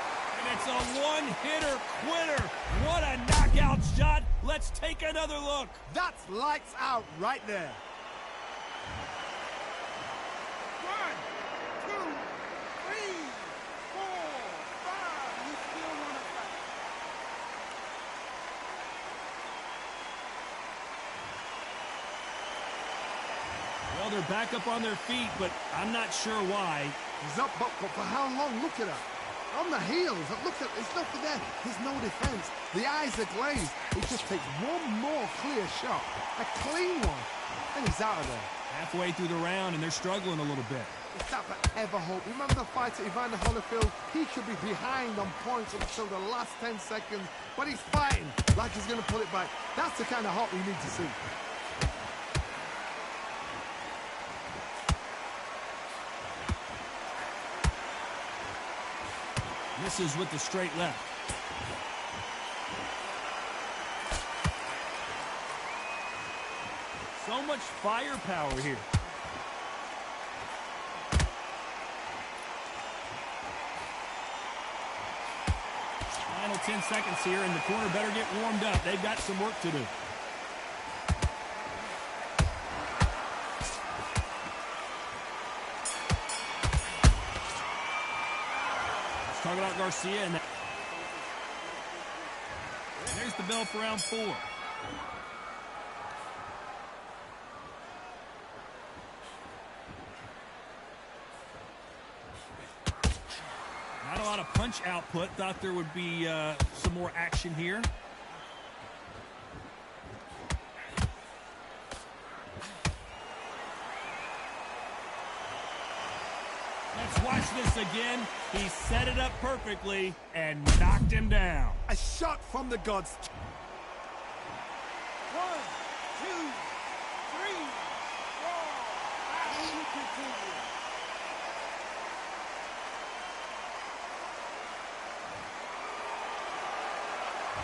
it's a one-hitter quitter. What a knockout shot. Let's take another look. That's lights out right there. 1, 2, 3, 4, 5. You still want to fight? Well, they're back up on their feet, but I'm not sure why. He's up, but for how long? Look at that. On the heels. Look at, it's nothing there. There's no defense. The eyes are glazed. He just takes one more clear shot. A clean one. And he's out of there. Halfway through the round, and they're struggling a little bit. Is that for ever hope? Remember the fight at Evander Holyfield? He could be behind on points until the last 10 seconds, but he's fighting like he's going to pull it back. That's the kind of hope we need to see. Misses with the straight left. So much firepower here. Final 10 seconds here, and the corner better get warmed up. They've got some work to do. Talk about Garcia, and there's the bell for round 4. Not a lot of punch output. Thought there would be some more action here. Let's watch this again. He set it up perfectly and knocked him down. A shot from the gods. 1, 2, 3, 4, 5. You continue.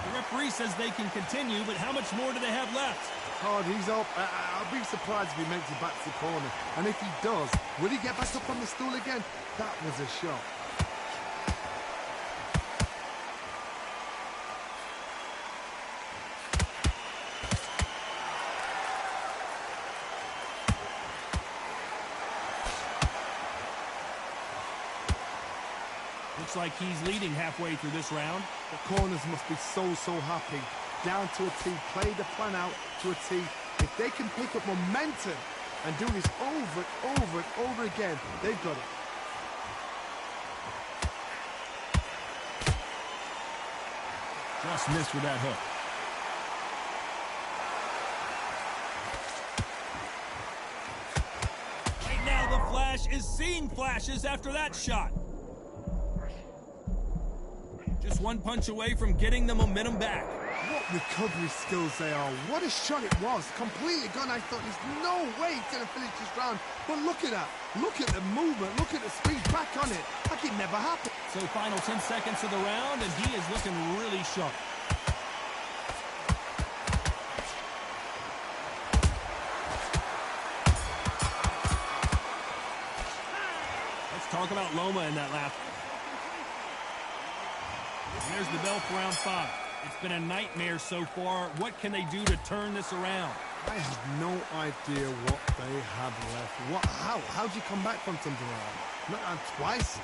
The referee says they can continue, but how much more do they have left? Hard, he's up. I'll be surprised if he makes it back to the corner. And if he does, will he get back up on the stool again? That was a shot. Looks like he's leading halfway through this round. The corners must be so happy. Down to a T, play the plan out to a T. If they can pick up momentum and do this over and over and over again, they've got it. Just missed with that hook. Right now the Flash is seeing flashes after that shot. Just one punch away from getting the momentum back. What recovery skills they are. What a shot it was. Completely gone. I thought there's no way he's going to finish this round. But look at that. Look at the movement. Look at the speed back on it. Like it never happened. So final 10 seconds of the round, and he is looking really sharp. Let's talk about Loma in that last. And there's the bell for round 5. It's been a nightmare so far. What can they do to turn this around? I have no idea what they have left. How do you come back from something like that? Not twice.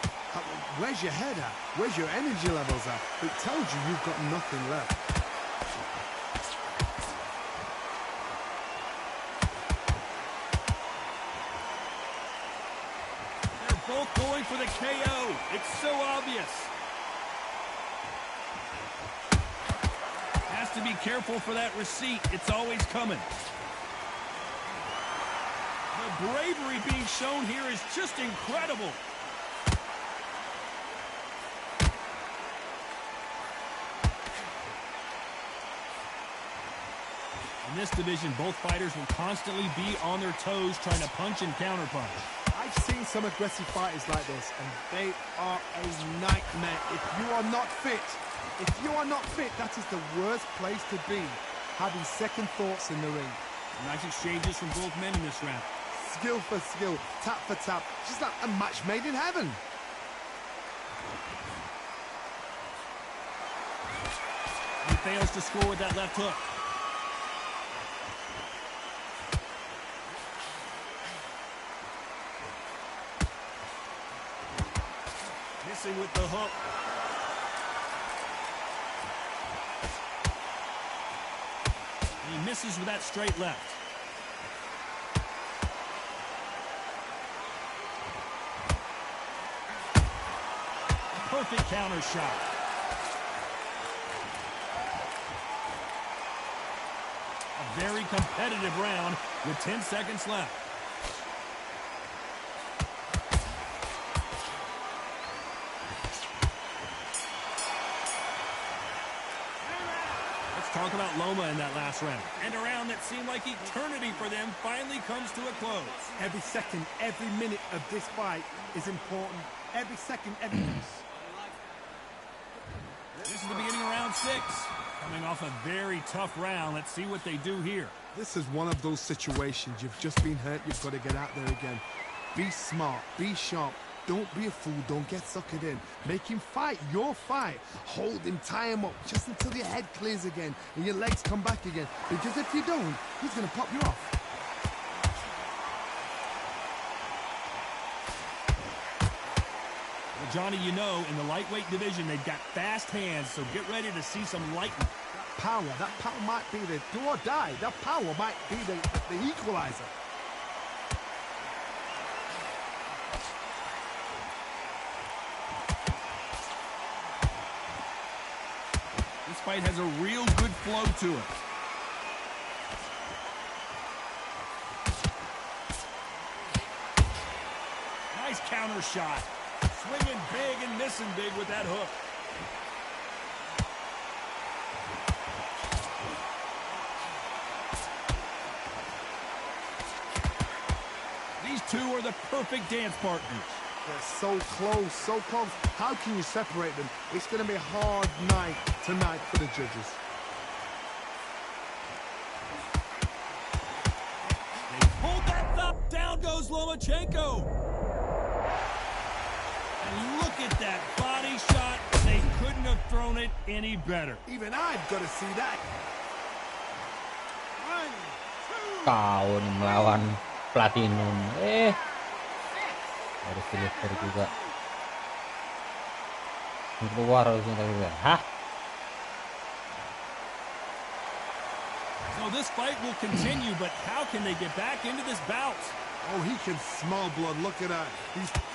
Where's your head at? Where's your energy levels at? It tells you you've got nothing left. They're both going for the KO. It's so obvious. Has to be careful for that receipt. It's always coming. The bravery being shown here is just incredible. In this division, both fighters will constantly be on their toes trying to punch and counterpunch. I've seen some aggressive fighters like this, and they are a nightmare. If you are not fit, that is the worst place to be, having second thoughts in the ring. Nice exchanges from both men in this round. Skill for skill, tap for tap, just like a match made in heaven. He fails to score with that left hook. Missing with the hook. And he misses with that straight left. Perfect counter shot. A very competitive round with 10 seconds left. Let's talk about Loma in that last round. And a round that seemed like eternity for them finally comes to a close. Every second, every minute of this fight is important. Every second, every minute. This is the beginning of round 6. Coming off a very tough round. Let's see what they do here. This is one of those situations. You've just been hurt. You've got to get out there again. Be smart. Be sharp. Don't be a fool. Don't get suckered in. Make him fight your fight. Hold him. Tie him up just until your head clears again and your legs come back again. Because if you don't, he's going to pop you off. Johnny, you know, in the lightweight division, they've got fast hands, so get ready to see some lightning. That power might be the do or die. That power might be the equalizer. This fight has a real good flow to it. Nice counter shot. Swinging big and missing big with that hook. These two are the perfect dance partners. They're so close, so close. How can you separate them? It's going to be a hard night tonight for the judges. They pulled that thumb. Down goes Lomachenko. And look at that body shot. They couldn't have thrown it any better. Even I've got to see that. Kau nih melawan Platinum. Harus silahkan juga. Keluar harusnya tadi. Hah? So this fight will continue, but how can they get back into this bout? Oh, he can smell blood. Look at that.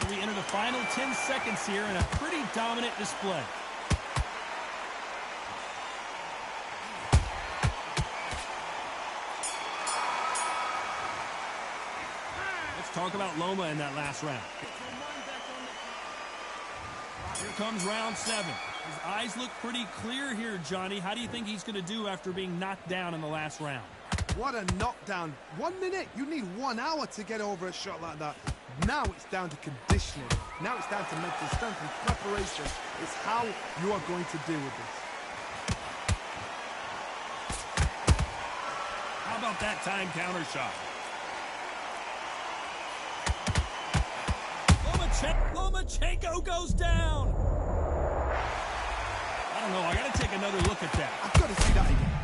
We enter the final 10 seconds here in a pretty dominant display. Let's talk about Loma in that last round. Here comes round 7. His eyes look pretty clear here, Johnny. How do you think he's going to do after being knocked down in the last round? What a knockdown. 1 minute. You need 1 hour to get over a shot like that. Now it's down to conditioning. Now it's down to mental strength and preparation. It's how you are going to deal with this. How about that time counter shot? Lomachenko goes down. I don't know. I got to take another look at that. I've got to see that again.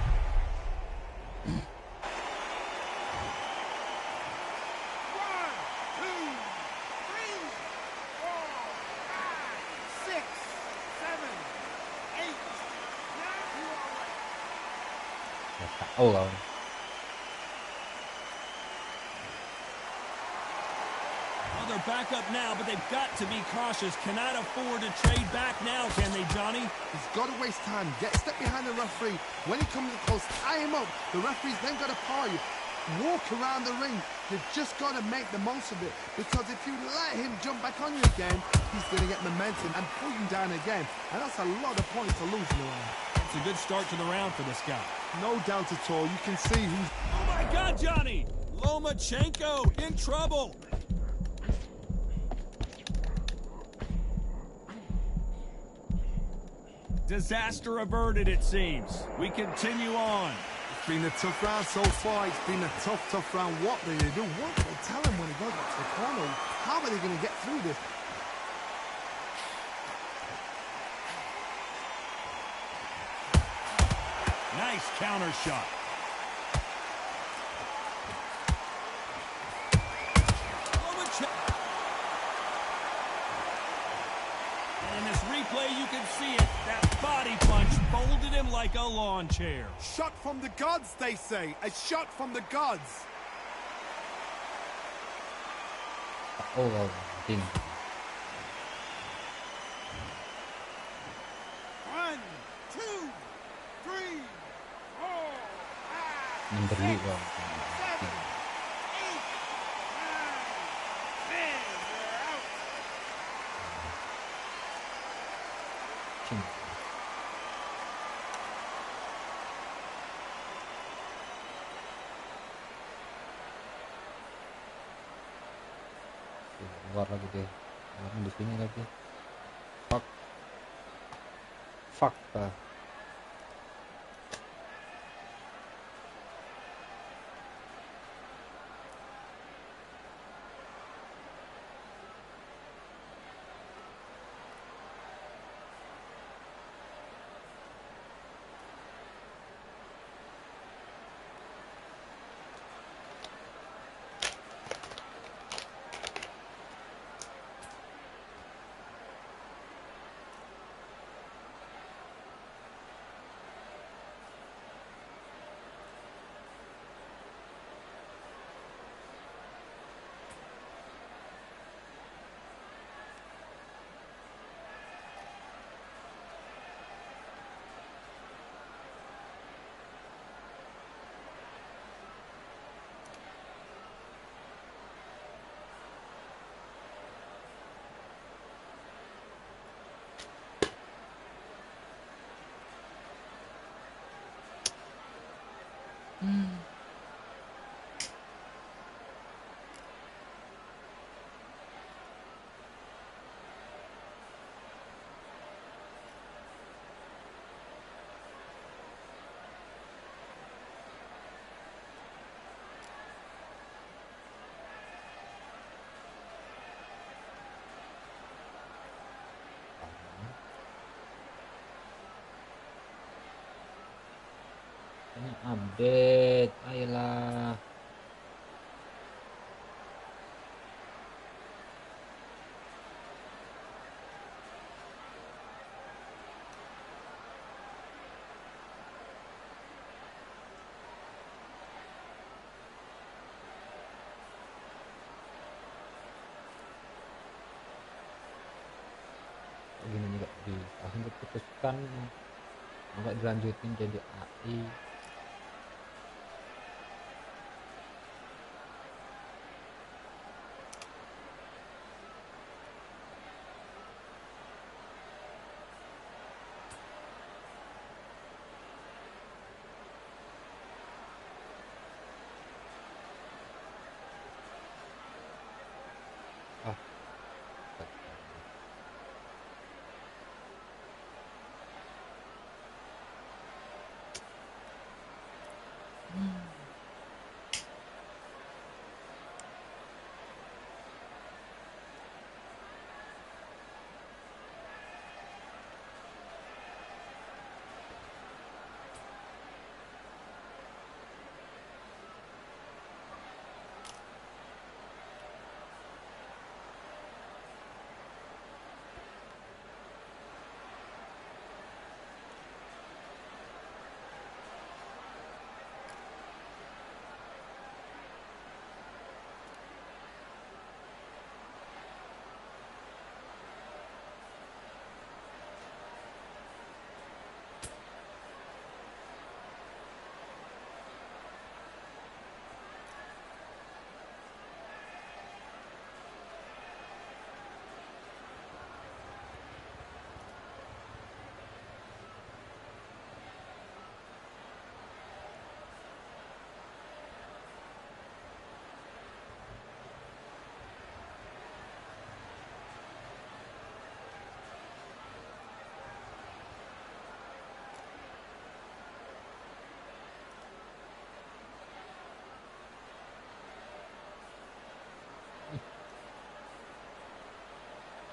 Oh lawan. Well, they're back up now, but they've got to be cautious. Cannot afford to trade back now, can they, Johnny? He's got to waste time. Get a step behind the referee. When he comes close, tie him up. The referee's then got to power you. Walk around the ring. You've just got to make the most of it. Because if you let him jump back on you again, he's going to get momentum and pull you down again. And that's a lot of points to lose in the round. It's a good start to the round for this guy. No doubt at all. You can see who's... Oh, my God, Johnny! Lomachenko in trouble. Disaster averted, it seems. We continue on. It's been a tough round so far. It's been a tough round. What do they do? What do they tell him when he goes back to the corner? How are they going to get through this? Nice counter shot. And in this replay, you can see it. That body punch folded him like a lawn chair. Shot from the gods, they say. A shot from the gods. Oh lawan. Ting. 1, 2, 3, 4, 5, Menderli 6, lawan. 7, 8, 9, 10. They're out. Ting. Keluar lagi deh. Orang di sini lagi. Fuck. Ini update, ayolah. Begini juga langsung diputuskan, nggak dilanjutin jadi AI.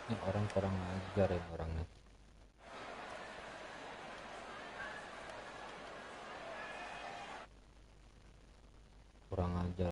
Ini orang kurang ajar ya orangnya. Kurang ajar.